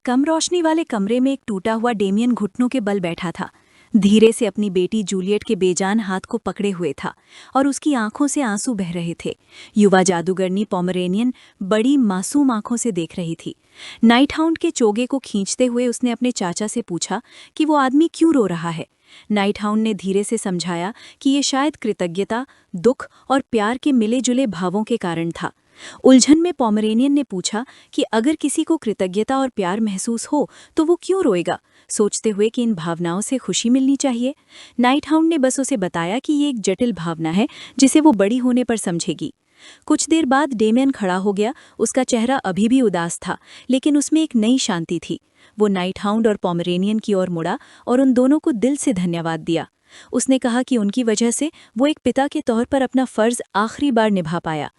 कम रोशनी वाले कमरे में एक टूटा हुआ डेमियन घुटनों के बल बैठा था। धीरे से अपनी बेटी जूलियट के बेजान हाथ को पकड़े हुए था और उसकी आंखों से आंसू बह रहे थे। युवा जादूगरनी पोमरेनियन बड़ी मासूम आंखों से देख रही थी। नाइट हाउंड के चोगे को खींचते हुए उसने अपने चाचा से पूछा कि वो आदमी क्यों रो रहा है। नाइट हाउंड ने धीरे से समझाया कि ये शायद कृतज्ञता, दुख और प्यार के मिले जुले भावों के कारण था। उलझन में पोमरेनियन ने पूछा कि अगर किसी को कृतज्ञता और प्यार महसूस हो तो वो क्यों रोएगा, सोचते हुए कि इन भावनाओं से खुशी मिलनी चाहिए। नाइट हाउंड ने बस उसे बताया कि ये एक जटिल भावना है जिसे वो बड़ी होने पर समझेगी। कुछ देर बाद डेमियन खड़ा हो गया। उसका चेहरा अभी भी उदास था, लेकिन उसमें एक नई शांति थी। वो नाइट हाउंड और पोमरेनियन की ओर मुड़ा और उन दोनों को दिल से धन्यवाद दिया। उसने कहा कि उनकी वजह से वो एक पिता के तौर पर अपना फर्ज आखिरी बार निभा पाया।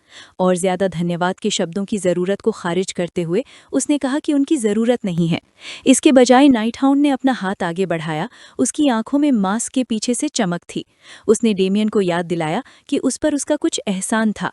और ज्यादा धन्यवाद के शब्दों की जरूरत को खारिज करते हुए उसने कहा कि उनकी जरूरत नहीं है। इसके बजाय नाइट हाउंड ने अपना हाथ आगे बढ़ाया। उसकी आंखों में मास्क के पीछे से चमक थी। उसने डेमियन को याद दिलाया कि उस पर उसका कुछ एहसान था।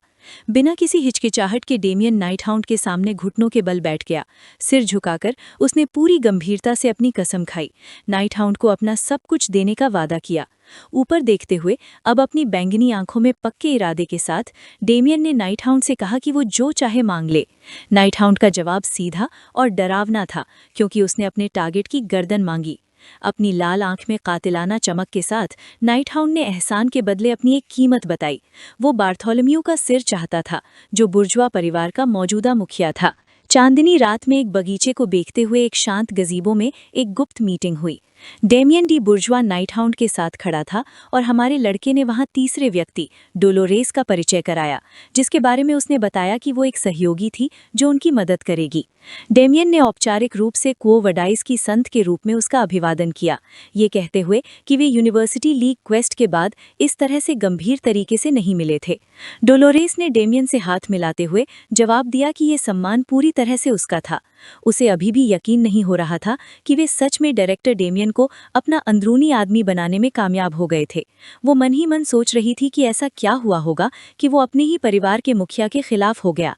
बिना किसी हिचकिचाहट के डेमियन नाइट हाउंड के सामने घुटनों के बल बैठ गया। सिर झुकाकर उसने पूरी गंभीरता से अपनी कसम खाई। नाइट हाउंड को अपना सब कुछ देने का वादा किया। ऊपर देखते हुए अब अपनी बैंगनी आंखों में पक्के इरादे के साथ डेमियन ने नाइट हाउंड से कहा कि वो जो चाहे मांग ले। नाइट हाउंड का जवाब सीधा और डरावना था, क्योंकि उसने अपने टारगेट की गर्दन मांगी। अपनी लाल आंख में कातिलाना चमक के साथ नाइट हाउंड ने एहसान के बदले अपनी एक कीमत बताई। वो बार्थोलोम्यू का सिर चाहता था, जो बुर्जुआ परिवार का मौजूदा मुखिया था। चांदनी रात में एक बगीचे को देखते हुए एक शांत गजीबो में एक गुप्त मीटिंग हुई। डेमियन डी बुर्जुआ नाइट हाउंड के साथ खड़ा था और हमारे लड़के ने वहां तीसरे व्यक्ति डोलोरेस का परिचय कराया, जिसके बारे में उसने बताया कि वो एक सहयोगी थी जो उनकी मदद करेगी। डेमियन ने औपचारिक रूप से क्वो वडाइस की संत के रूप में उसका अभिवादन किया, ये कहते हुए कि वे यूनिवर्सिटी लीग क्वेस्ट के बाद इस तरह से गंभीर तरीके से नहीं मिले थे। डोलोरेस ने डेमियन से हाथ मिलाते हुए जवाब दिया कि ये सम्मान पूरी तरह से उसका था। उसे अभी भी यकीन नहीं हो रहा था कि वे सच में डायरेक्टर डेमियन को अपना अंदरूनी आदमी बनाने में कामयाब हो गए थे। वो मन ही मन सोच रही थी कि ऐसा क्या हुआ होगा कि वो अपने ही परिवार के मुखिया के खिलाफ हो गया।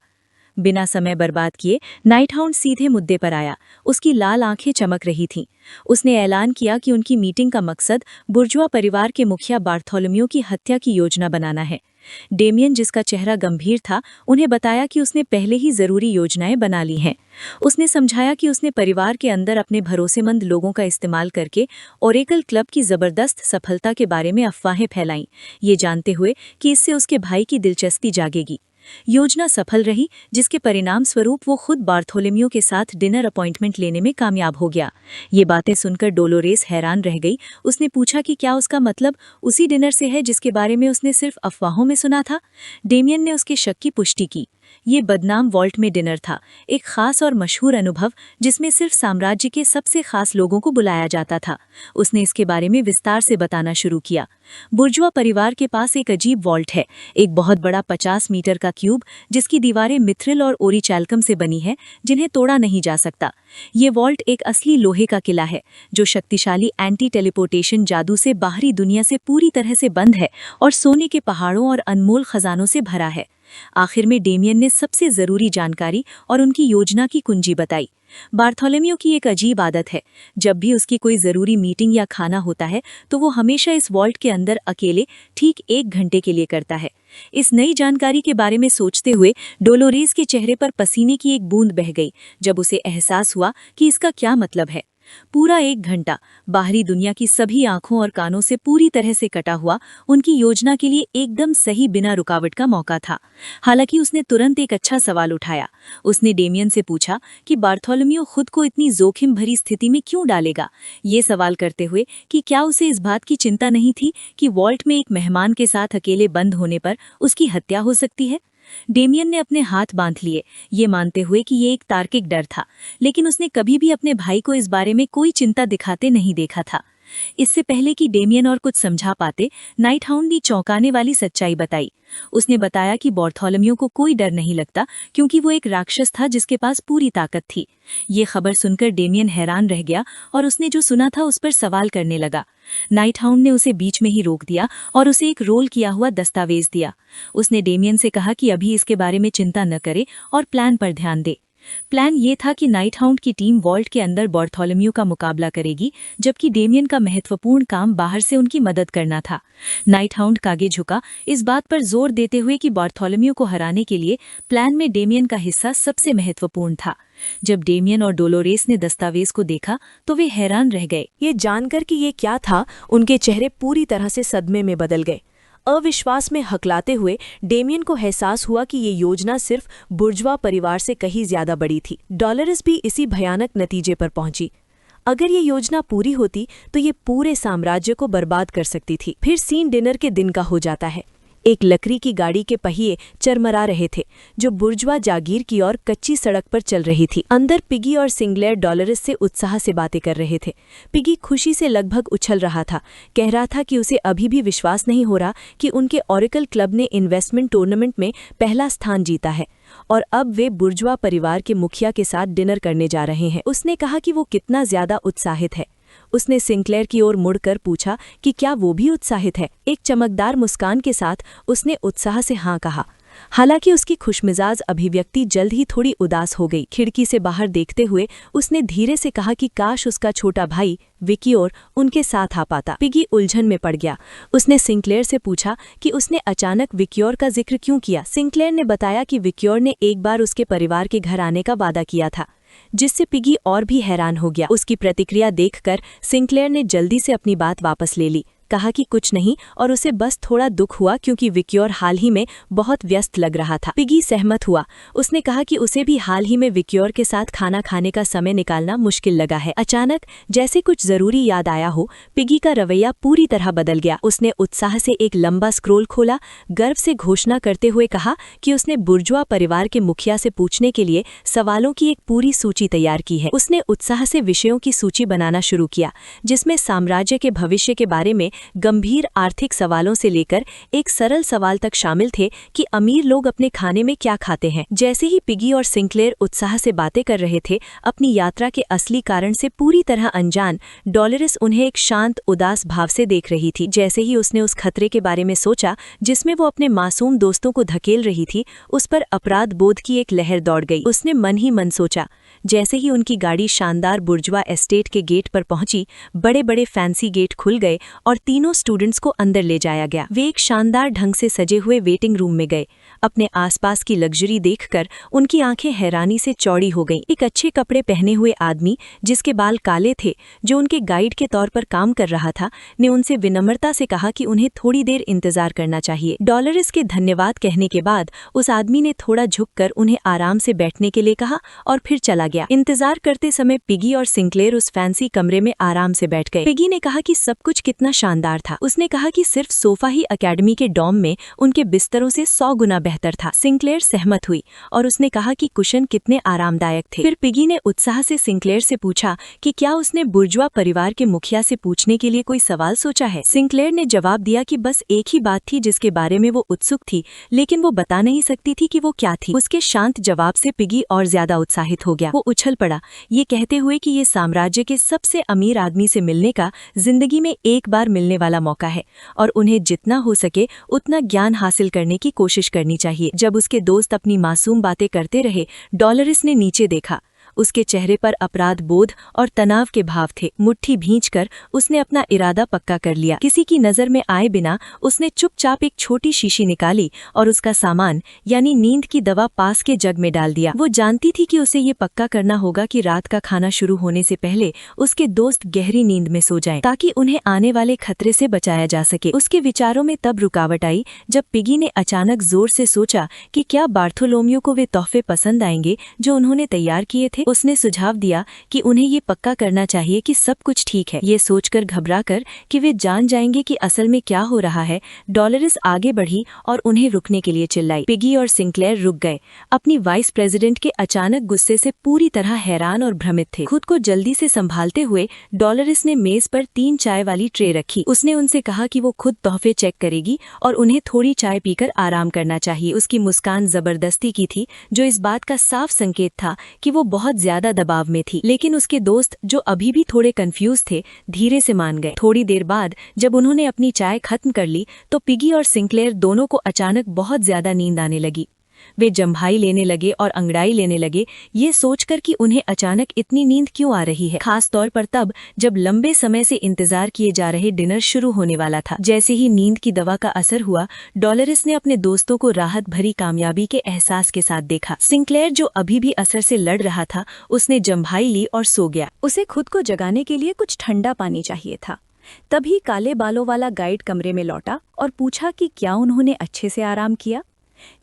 बिना समय बर्बाद किए नाइट हाउंड सीधे मुद्दे पर आया। उसकी लाल आंखें चमक रही थीं। उसने ऐलान किया कि उनकी मीटिंग का मकसद बुर्जुआ परिवार के मुखिया बार्थोलोम्यू की हत्या की योजना बनाना है। डेमियन, जिसका चेहरा गंभीर था, उन्हें बताया कि उसने पहले ही जरूरी योजनाएं बना ली हैं। उसने समझाया कि उसने परिवार के अंदर अपने भरोसेमंद लोगों का इस्तेमाल करके ओरेकल क्लब की जबरदस्त सफलता के बारे में अफवाहें फैलाईं, ये जानते हुए कि इससे उसके भाई की दिलचस्पी जागेगी। योजना सफल रही, जिसके परिणाम स्वरूप वो खुद बार्थोलोम्यू के साथ डिनर अपॉइंटमेंट लेने में कामयाब हो गया। ये बातें सुनकर डोलोरेस हैरान रह गई। उसने पूछा कि क्या उसका मतलब उसी डिनर से है जिसके बारे में उसने सिर्फ अफवाहों में सुना था। डेमियन ने उसके शक की पुष्टि की। ये बदनाम वॉल्ट में डिनर था, एक खास और मशहूर अनुभव जिसमें सिर्फ साम्राज्य के सबसे खास लोगों को बुलाया जाता था। उसने इसके बारे में विस्तार से बताना शुरू किया। बुर्जुआ परिवार के पास एक अजीब वॉल्ट है, एक बहुत बड़ा 50 मीटर का क्यूब जिसकी दीवारें मिथ्रिल और ओरिचैल्कम से बनी है, जिन्हें तोड़ा नहीं जा सकता। ये वॉल्ट एक असली लोहे का किला है, जो शक्तिशाली एंटी टेलीपोर्टेशन जादू से बाहरी दुनिया से पूरी तरह से बंद है और सोने के पहाड़ों और अनमोल खजानों से भरा है। आखिर में डेमियन ने सबसे जरूरी जानकारी और उनकी योजना की कुंजी बताई। बार्थोलोम्यू की एक अजीब आदत है, जब भी उसकी कोई जरूरी मीटिंग या खाना होता है तो वो हमेशा इस वॉल्ट के अंदर अकेले ठीक 1 घंटे के लिए करता है। इस नई जानकारी के बारे में सोचते हुए डोलोरेस के चेहरे पर पसीने की एक बूंद बह गई, जब उसे एहसास हुआ कि इसका क्या मतलब है। पूरा 1 घंटा बाहरी दुनिया की सभी आंखों और कानों से पूरी तरह से कटा हुआ उनकी योजना के लिए एकदम सही बिना रुकावट का मौका था। हालांकि उसने तुरंत एक अच्छा सवाल उठाया। उसने डेमियन से पूछा कि बार्थोलोम्यू खुद को इतनी जोखिम भरी स्थिति में क्यों डालेगा, ये सवाल करते हुए कि क्या उसे इस बात की चिंता नहीं थी कि वॉल्ट में एक मेहमान के साथ अकेले बंद होने पर उसकी हत्या हो सकती है। डेमियन ने अपने हाथ बांध लिए, ये मानते हुए कि ये एक तार्किक डर था, लेकिन उसने कभी भी अपने भाई को इस बारे में कोई चिंता दिखाते नहीं देखा था। इससे पहले कि डेमियन और कुछ समझा पाते, नाइट हाउंड ने चौंकाने वाली सच्चाई बताई। उसने बताया कि बार्थोलोम्यू को कोई डर नहीं लगता, क्योंकि वो एक राक्षस था जिसके पास पूरी ताकत थी। ये खबर सुनकर डेमियन हैरान रह गया और उसने जो सुना था उस पर सवाल करने लगा। नाइट हाउंड ने उसे बीच में ही रोक दिया और उसे एक रोल किया हुआ दस्तावेज दिया। उसने डेमियन से कहा कि अभी इसके बारे में चिंता न करे और प्लान पर ध्यान दे। प्लान ये था कि नाइट हाउंड की टीम वॉल्ट के अंदर बार्थोलोम्यू का मुकाबला करेगी, जबकि डेमियन का महत्वपूर्ण काम बाहर से उनकी मदद करना था। नाइट हाउंड आगे झुका, इस बात पर जोर देते हुए कि बार्थोलोम्यू को हराने के लिए प्लान में डेमियन का हिस्सा सबसे महत्वपूर्ण था। जब डेमियन और डोलोरेस ने दस्तावेज को देखा तो वे हैरान रह गए। ये जानकर कि ये क्या था, उनके चेहरे पूरी तरह से सदमे में बदल गए। अविश्वास में हकलाते हुए डेमियन को एहसास हुआ कि ये योजना सिर्फ बुर्जवा परिवार से कहीं ज्यादा बड़ी थी। डॉलरेस भी इसी भयानक नतीजे पर पहुंची। अगर ये योजना पूरी होती तो ये पूरे साम्राज्य को बर्बाद कर सकती थी। फिर सीन डिनर के दिन का हो जाता है। एक लकड़ी की गाड़ी के पहिए चरमरा रहे थे, जो बुर्जवा जागीर की ओर कच्ची सड़क पर चल रही थी। अंदर पिगी और सिंगलेर डॉलरेस से उत्साह से बातें कर रहे थे। पिगी खुशी से लगभग उछल रहा था, कह रहा था कि उसे अभी भी विश्वास नहीं हो रहा कि उनके ओरेकल क्लब ने इन्वेस्टमेंट टूर्नामेंट में पहला स्थान जीता है और अब वे बुर्जवा परिवार के मुखिया के साथ डिनर करने जा रहे हैं। उसने कहा कि वो कितना ज्यादा उत्साहित है। उसने सिंक्लेयर की ओर मुड़कर पूछा कि क्या वो भी उत्साहित है। एक चमकदार मुस्कान के साथ उसने उत्साह से हाँ कहा। हालांकि उसकी खुशमिजाज अभिव्यक्ति जल्द ही थोड़ी उदास हो गई। खिड़की से बाहर देखते हुए उसने धीरे से कहा कि काश उसका छोटा भाई विक्योर उनके साथ आ पाता। पिगी उलझन में पड़ गया। उसने सिंक्लेयर से पूछा कि उसने अचानक विक्योर का जिक्र क्यों किया। सिंक्लेयर ने बताया कि विक्योर ने एक बार उसके परिवार के घर आने का वादा किया था, जिससे पिगी और भी हैरान हो गया। उसकी प्रतिक्रिया देखकर सिंक्लेयर ने जल्दी से अपनी बात वापस ले ली, कहा कि कुछ नहीं और उसे बस थोड़ा दुख हुआ क्योंकि विक्योर हाल ही में बहुत व्यस्त लग रहा था। पिगी सहमत हुआ। उसने कहा कि उसे भी हाल ही में विक्योर के साथ खाना खाने का समय निकालना मुश्किल लगा है। अचानक जैसे कुछ जरूरी याद आया हो, पिगी का रवैया पूरी तरह बदल गया। उसने उत्साह से एक लंबा स्क्रोल खोला, गर्व से घोषणा करते हुए कहा कि उसने बुर्जुआ परिवार के मुखिया से पूछने के लिए सवालों की एक पूरी सूची तैयार की है। उसने उत्साह से विषयों की सूची बनाना शुरू किया, जिसमें साम्राज्य के भविष्य के बारे में गंभीर आर्थिक सवालों से लेकर एक सरल सवाल तक शामिल थे कि अमीर लोग अपने खाने में क्या खाते हैं। जैसे ही पिगी और सिंक्लेयर उत्साह से बातें कर रहे थे, अपनी यात्रा के असली कारण से पूरी तरह अनजान, डॉलरेस उन्हें एक शांत उदास भाव से देख रही थी। जैसे ही उसने उस खतरे के बारे में सोचा जिसमें वो अपने मासूम दोस्तों को धकेल रही थी, उस पर अपराध बोध की एक लहर दौड़ गई। उसने मन ही मन सोचा। जैसे ही उनकी गाड़ी शानदार बुर्जुआ एस्टेट के गेट पर पहुंची, बड़े बड़े फैंसी गेट खुल गए और तीनों स्टूडेंट्स को अंदर ले जाया गया। वे एक शानदार ढंग से सजे हुए वेटिंग रूम में गए। अपने आसपास की लग्जरी देखकर उनकी आंखें हैरानी से चौड़ी हो गईं। एक अच्छे कपड़े पहने हुए आदमी, जिसके बाल काले थे, जो उनके गाइड के तौर पर काम कर रहा था, ने उनसे विनम्रता से कहा कि उन्हें थोड़ी देर इंतजार करना चाहिए। डॉलरेस के धन्यवाद कहने के बाद उस आदमी ने थोड़ा झुककर उन्हें आराम से बैठने के लिए कहा और फिर चला गया। इंतजार करते समय पिगी और सिंक्लेयर उस फैंसी कमरे में आराम से बैठ गए। पिगी ने कहा कि सब कुछ कितना शानदार था। उसने कहा कि सिर्फ सोफा ही एकेडमी के डॉम में उनके बिस्तरों से 100 गुना बेहतर था। सिंक्लेयर सहमत हुई और उसने कहा कि कुशन कितने आरामदायक थे। फिर पिगी ने उत्साह से सिंक्लेयर से पूछा कि क्या उसने बुर्जुआ परिवार के मुखिया से पूछने के लिए कोई सवाल सोचा है। सिंक्लेयर ने जवाब दिया कि बस एक ही बात थी जिसके बारे में वो उत्सुक थी, लेकिन वो बता नहीं सकती थी कि वो क्या थी। उसके शांत जवाब से पिगी और ज्यादा उत्साहित हो गया। वो उछल पड़ा, ये कहते हुए कि ये साम्राज्य के सबसे अमीर आदमी से मिलने का जिंदगी में एक बार मिलने वाला मौका है और उन्हें जितना हो सके उतना ज्ञान हासिल करने की कोशिश करनी चाहिए। जब उसके दोस्त अपनी मासूम बातें करते रहे, डॉलरेस ने नीचे देखा। उसके चेहरे पर अपराध बोध और तनाव के भाव थे। मुट्ठी भींचकर उसने अपना इरादा पक्का कर लिया। किसी की नजर में आए बिना उसने चुपचाप एक छोटी शीशी निकाली और उसका सामान यानी नींद की दवा पास के जग में डाल दिया। वो जानती थी कि उसे ये पक्का करना होगा कि रात का खाना शुरू होने से पहले उसके दोस्त गहरी नींद में सो जाएं, ताकि उन्हें आने वाले खतरे से बचाया जा सके। उसके विचारों में तब रुकावट आई जब पिगी ने अचानक जोर से सोचा कि क्या बार्थोलोम्यू को वे तोहफे पसंद आएंगे जो उन्होंने तैयार किए थे। उसने सुझाव दिया कि उन्हें ये पक्का करना चाहिए कि सब कुछ ठीक है। ये सोचकर घबराकर कि वे जान जाएंगे कि असल में क्या हो रहा है, डॉलरेस आगे बढ़ी और उन्हें रुकने के लिए चिल्लाई। पिगी और सिंक्लेयर रुक गए, अपनी वाइस प्रेसिडेंट के अचानक गुस्से से पूरी तरह हैरान और भ्रमित थे। खुद को जल्दी से संभालते हुए डॉलरेस ने मेज पर 3 चाय वाली ट्रे रखी। उसने उनसे कहा कि वो खुद तोहफे चेक करेगी और उन्हें थोड़ी चाय पीकर आराम करना चाहिए। उसकी मुस्कान जबरदस्ती की थी, जो इस बात का साफ संकेत था कि वो बहुत ज्यादा दबाव में थी। लेकिन उसके दोस्त, जो अभी भी थोड़े कंफ्यूज थे, धीरे से मान गए। थोड़ी देर बाद जब उन्होंने अपनी चाय खत्म कर ली तो पिगी और सिंक्लेयर दोनों को अचानक बहुत ज्यादा नींद आने लगी। वे जम्भाई लेने लगे और अंगड़ाई लेने लगे, ये सोचकर कि उन्हें अचानक इतनी नींद क्यों आ रही है, खास तौर पर तब जब लंबे समय से इंतजार किए जा रहे डिनर शुरू होने वाला था। जैसे ही नींद की दवा का असर हुआ, डॉलोरेस ने अपने दोस्तों को राहत भरी कामयाबी के एहसास के साथ देखा। सिंक्लेयर, जो अभी भी असर से लड़ रहा था, उसने जम्भाई ली और सो गया। उसे खुद को जगाने के लिए कुछ ठंडा पानी चाहिए था। तभी काले बालों वाला गाइड कमरे में लौटा और पूछा कि क्या उन्होंने अच्छे से आराम किया।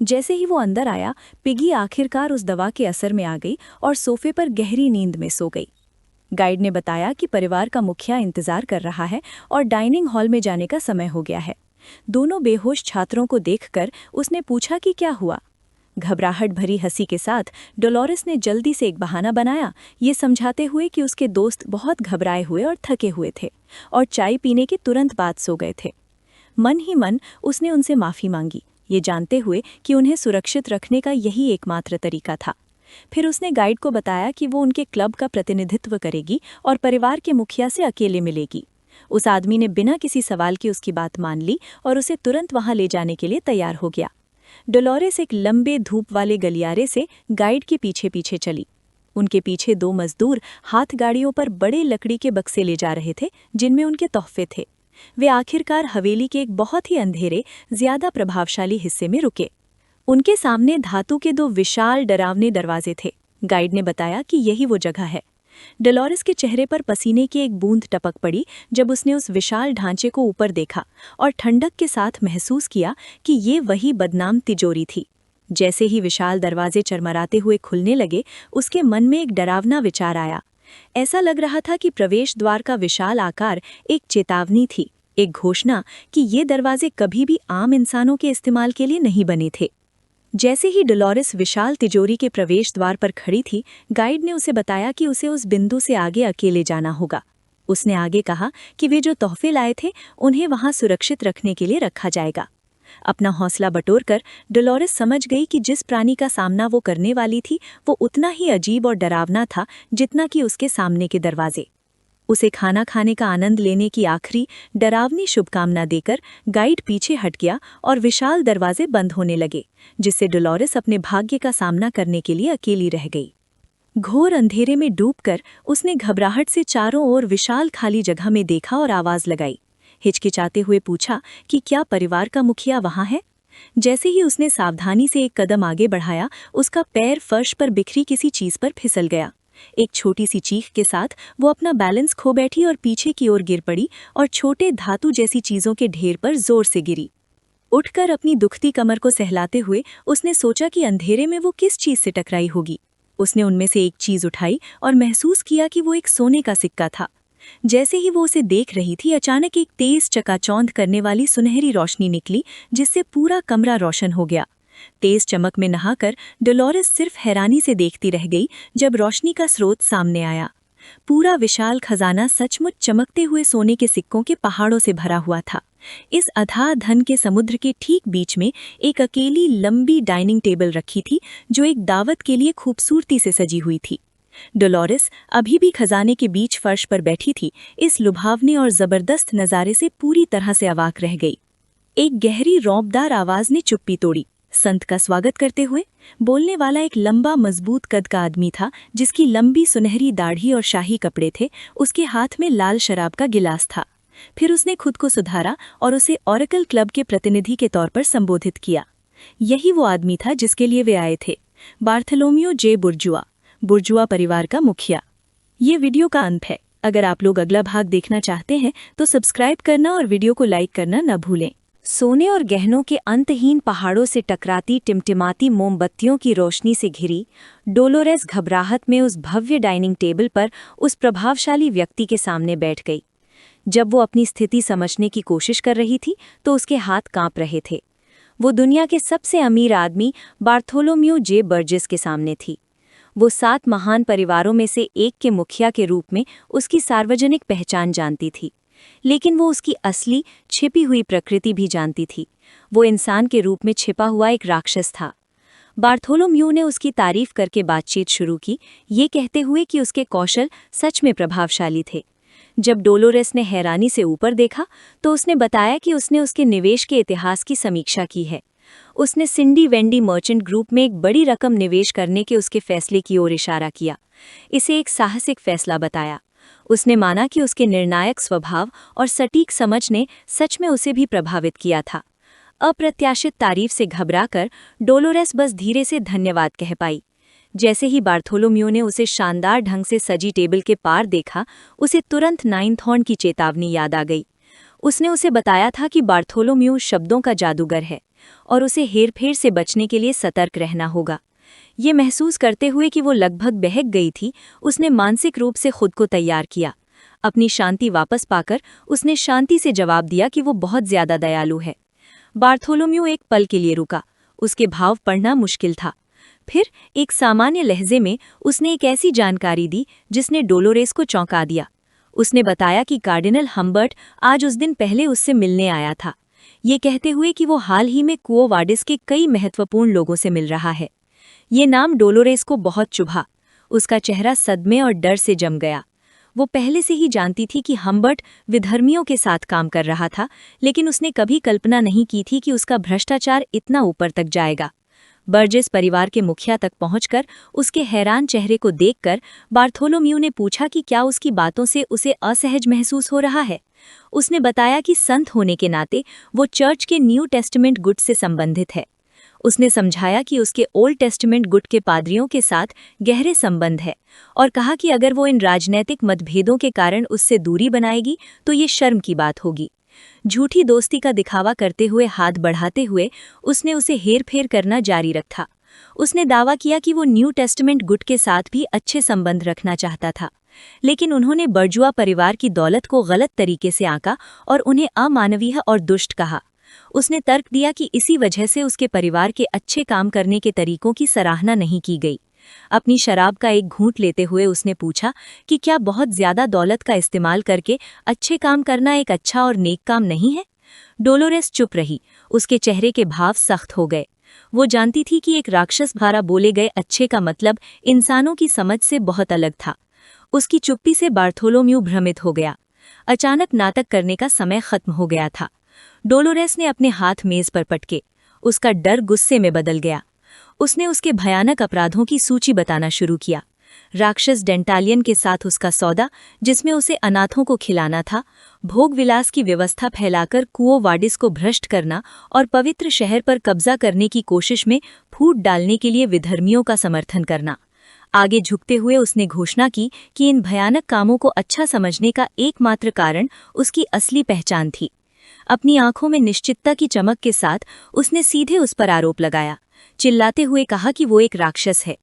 जैसे ही वो अंदर आया, पिगी आखिरकार उस दवा के असर में आ गई और सोफे पर गहरी नींद में सो गई। गाइड ने बताया कि परिवार का मुखिया इंतजार कर रहा है और डाइनिंग हॉल में जाने का समय हो गया है। दोनों बेहोश छात्रों को देखकर उसने पूछा कि क्या हुआ। घबराहट भरी हंसी के साथ डोलोरेस ने जल्दी से एक बहाना बनाया, ये समझाते हुए कि उसके दोस्त बहुत घबराए हुए और थके हुए थे और चाय पीने के तुरंत बाद सो गए थे। मन ही मन उसने उनसे माफ़ी मांगी, ये जानते हुए कि उन्हें सुरक्षित रखने का यही एकमात्र तरीका था। फिर उसने गाइड को बताया कि वो उनके क्लब का प्रतिनिधित्व करेगी और परिवार के मुखिया से अकेले मिलेगी। उस आदमी ने बिना किसी सवाल के उसकी बात मान ली और उसे तुरंत वहां ले जाने के लिए तैयार हो गया। डोलोरेस एक लंबे धूप वाले गलियारे से गाइड के पीछे पीछे चली। उनके पीछे दो मजदूर हाथ गाड़ियों पर बड़े लकड़ी के बक्से ले जा रहे थे, जिनमें उनके तोहफे थे। वे आखिरकार हवेली के एक बहुत ही अंधेरे, ज्यादा प्रभावशाली हिस्से में रुके। उनके सामने धातु के दो विशाल डरावने दरवाजे थे। गाइड ने बताया कि यही वो जगह है। डोलोरेस के चेहरे पर पसीने की एक बूंद टपक पड़ी जब उसने उस विशाल ढांचे को ऊपर देखा और ठंडक के साथ महसूस किया कि ये वही बदनाम तिजोरी थी। जैसे ही विशाल दरवाजे चरमराते हुए खुलने लगे, उसके मन में एक डरावना विचार आया। ऐसा लग रहा था कि प्रवेश द्वार का विशाल आकार एक चेतावनी थी, एक घोषणा कि ये दरवाजे कभी भी आम इंसानों के इस्तेमाल के लिए नहीं बने थे। जैसे ही डोलोरेस विशाल तिजोरी के प्रवेश द्वार पर खड़ी थी, गाइड ने उसे बताया कि उसे उस बिंदु से आगे अकेले जाना होगा। उसने आगे कहा कि वे जो तोहफे लाए थे उन्हें वहां सुरक्षित रखने के लिए रखा जाएगा। अपना हौसला बटोरकर डोलोरेस समझ गई कि जिस प्राणी का सामना वो करने वाली थी वो उतना ही अजीब और डरावना था जितना कि उसके सामने के दरवाजे। उसे खाना खाने का आनंद लेने की आखिरी डरावनी शुभकामना देकर गाइड पीछे हट गया और विशाल दरवाजे बंद होने लगे, जिससे डोलोरेस अपने भाग्य का सामना करने के लिए अकेली रह गई। घोर अंधेरे में डूबकर उसने घबराहट से चारों ओर विशाल खाली जगह में देखा और आवाज लगाई। हिचकिचाते हुए पूछा कि क्या परिवार का मुखिया वहां है। जैसे ही उसने सावधानी से एक कदम आगे बढ़ाया, उसका पैर फर्श पर बिखरी किसी चीज पर फिसल गया। एक छोटी सी चीख के साथ वो अपना बैलेंस खो बैठी और पीछे की ओर गिर पड़ी और छोटे धातु जैसी चीजों के ढेर पर जोर से गिरी। उठकर अपनी दुखती कमर को सहलाते हुए उसने सोचा कि अंधेरे में वो किस चीज से टकराई होगी। उसने उनमें से एक चीज उठाई और महसूस किया कि वो एक सोने का सिक्का था। जैसे ही वो उसे देख रही थी, अचानक एक तेज चकाचौंध करने वाली सुनहरी रोशनी निकली, जिससे पूरा कमरा रोशन हो गया। तेज चमक में नहाकर डोलोरेस सिर्फ हैरानी से देखती रह गई जब रोशनी का स्रोत सामने आया। पूरा विशाल खजाना सचमुच चमकते हुए सोने के सिक्कों के पहाड़ों से भरा हुआ था। इस अथाह धन के समुद्र के ठीक बीच में एक अकेली लंबी डाइनिंग टेबल रखी थी, जो एक दावत के लिए खूबसूरती से सजी हुई थी। डोलोरेस अभी भी खजाने के बीच फर्श पर बैठी थी, इस लुभावने और जबरदस्त नज़ारे से पूरी तरह से अवाक रह गई। एक गहरी रौबदार आवाज ने चुप्पी तोड़ी। संत का स्वागत करते हुए बोलने वाला एक लंबा मजबूत कद का आदमी था, जिसकी लंबी सुनहरी दाढ़ी और शाही कपड़े थे। उसके हाथ में लाल शराब का गिलास था। फिर उसने खुद को सुधारा और उसे ओरेकल क्लब के प्रतिनिधि के तौर पर संबोधित किया। यही वो आदमी था जिसके लिए वे आए थे, बार्थोलोम्यू जे बुर्जुआ, बुर्जुआ परिवार का मुखिया। ये वीडियो का अंत है। अगर आप लोग अगला भाग देखना चाहते हैं तो सब्सक्राइब करना और वीडियो को लाइक करना न भूलें। सोने और गहनों के अंतहीन पहाड़ों से टकराती टिमटिमाती मोमबत्तियों की रोशनी से घिरी डोलोरेस घबराहट में उस भव्य डाइनिंग टेबल पर उस प्रभावशाली व्यक्ति के सामने बैठ गई। जब वो अपनी स्थिति समझने की कोशिश कर रही थी तो उसके हाथ कांप रहे थे। वो दुनिया के सबसे अमीर आदमी बार्थोलोम्यू जे बर्जेस के सामने थी। वो 7 महान परिवारों में से एक के मुखिया के रूप में उसकी सार्वजनिक पहचान जानती थी, लेकिन वो उसकी असली छिपी हुई प्रकृति भी जानती थी। वो इंसान के रूप में छिपा हुआ एक राक्षस था। बार्थोलोम्यू ने उसकी तारीफ करके बातचीत शुरू की, ये कहते हुए कि उसके कौशल सच में प्रभावशाली थे। जब डोलोरेस ने हैरानी से ऊपर देखा तो उसने बताया कि उसने उसके निवेश के इतिहास की समीक्षा की है। उसने सिंडी वेंडी मर्चेंट ग्रुप में एक बड़ी रकम निवेश करने के उसके फैसले की ओर इशारा किया। इसे एक साहसिक फैसला बताया। उसने माना कि उसके निर्णायक स्वभाव और सटीक समझ ने सच में उसे भी प्रभावित किया था। अप्रत्याशित तारीफ से घबराकर डोलोरेस बस धीरे से धन्यवाद कह पाई। जैसे ही बार्थोलोम्यू ने उसे शानदार ढंग से सजी टेबल के पार देखा, उसे तुरंत नाइन्थ हॉर्न की चेतावनी याद आ गई। उसने उसे बताया था कि बार्थोलोम्यू शब्दों का जादूगर है और उसे हेरफेर से बचने के लिए सतर्क रहना होगा। ये महसूस करते हुए कि वो लगभग बहक गई थी, उसने मानसिक रूप से खुद को तैयार किया। अपनी शांति वापस पाकर उसने शांति से जवाब दिया कि वो बहुत ज्यादा दयालु है। बार्थोलोम्यू एक पल के लिए रुका। उसके भाव पढ़ना मुश्किल था। फिर एक सामान्य लहजे में उसने एक ऐसी जानकारी दी जिसने डोलोरेस को चौंका दिया। उसने बताया कि कार्डिनल हम्बर्ट आज उस दिन पहले उससे मिलने आया था, ये कहते हुए कि वो हाल ही में कुओ वाडिस के कई महत्वपूर्ण लोगों से मिल रहा है। ये नाम डोलोरेस को बहुत चुभा। उसका चेहरा सदमे और डर से जम गया। वो पहले से ही जानती थी कि हम्बर्ट विधर्मियों के साथ काम कर रहा था, लेकिन उसने कभी कल्पना नहीं की थी कि उसका भ्रष्टाचार इतना ऊपर तक जाएगा। बर्जेस परिवार के मुखिया तक पहुंचकर उसके हैरान चेहरे को देखकर बार्थोलोम्यू ने पूछा कि क्या उसकी बातों से उसे असहज महसूस हो रहा है। उसने बताया कि संत होने के नाते वो चर्च के न्यू टेस्टामेंट गुट से संबंधित है। उसने समझाया कि उसके ओल्ड टेस्टामेंट गुट के पादरियों के साथ गहरे संबंध है और कहा कि अगर वो इन राजनैतिक मतभेदों के कारण उससे दूरी बनाएगी तो ये शर्म की बात होगी। झूठी दोस्ती का दिखावा करते हुए हाथ बढ़ाते हुए उसने उसे हेरफेर करना जारी रखा। उसने दावा किया कि वो न्यू टेस्टामेंट गुट के साथ भी अच्छे संबंध रखना चाहता था, लेकिन उन्होंने बर्जुआ परिवार की दौलत को गलत तरीके से आंका और उन्हें अमानवीय और दुष्ट कहा। उसने तर्क दिया कि इसी वजह से उसके परिवार के अच्छे काम करने के तरीकों की सराहना नहीं की गई। अपनी शराब का एक घूंट लेते हुए उसने पूछा कि क्या बहुत ज्यादा दौलत का इस्तेमाल करके अच्छे काम करना एक अच्छा और नेक काम नहीं है। डोलोरेस चुप रही। उसके चेहरे के भाव सख्त हो गए। वो जानती थी कि एक राक्षस द्वारा बोले गए अच्छे का मतलब इंसानों की समझ से बहुत अलग था। उसकी चुप्पी से बार्थोलोम्यू भ्रमित हो गया। अचानक नाटक करने का समय खत्म हो गया था। डोलोरेस ने अपने हाथ मेज पर पटके। उसका डर गुस्से में बदल गया। उसने उसके भयानक अपराधों की सूची बताना शुरू किया। राक्षस डेंटालियन के साथ उसका सौदा, जिसमें उसे अनाथों को खिलाना था, भोग विलास की व्यवस्था फैलाकर कुओ वाडिस को भ्रष्ट करना और पवित्र शहर पर कब्जा करने की कोशिश में फूट डालने के लिए विधर्मियों का समर्थन करना। आगे झुकते हुए उसने घोषणा की कि इन भयानक कामों को अच्छा समझने का एकमात्र कारण उसकी असली पहचान थी। अपनी आंखों में निश्चितता की चमक के साथ उसने सीधे उस पर आरोप लगाया, चिल्लाते हुए कहा कि वो एक राक्षस है।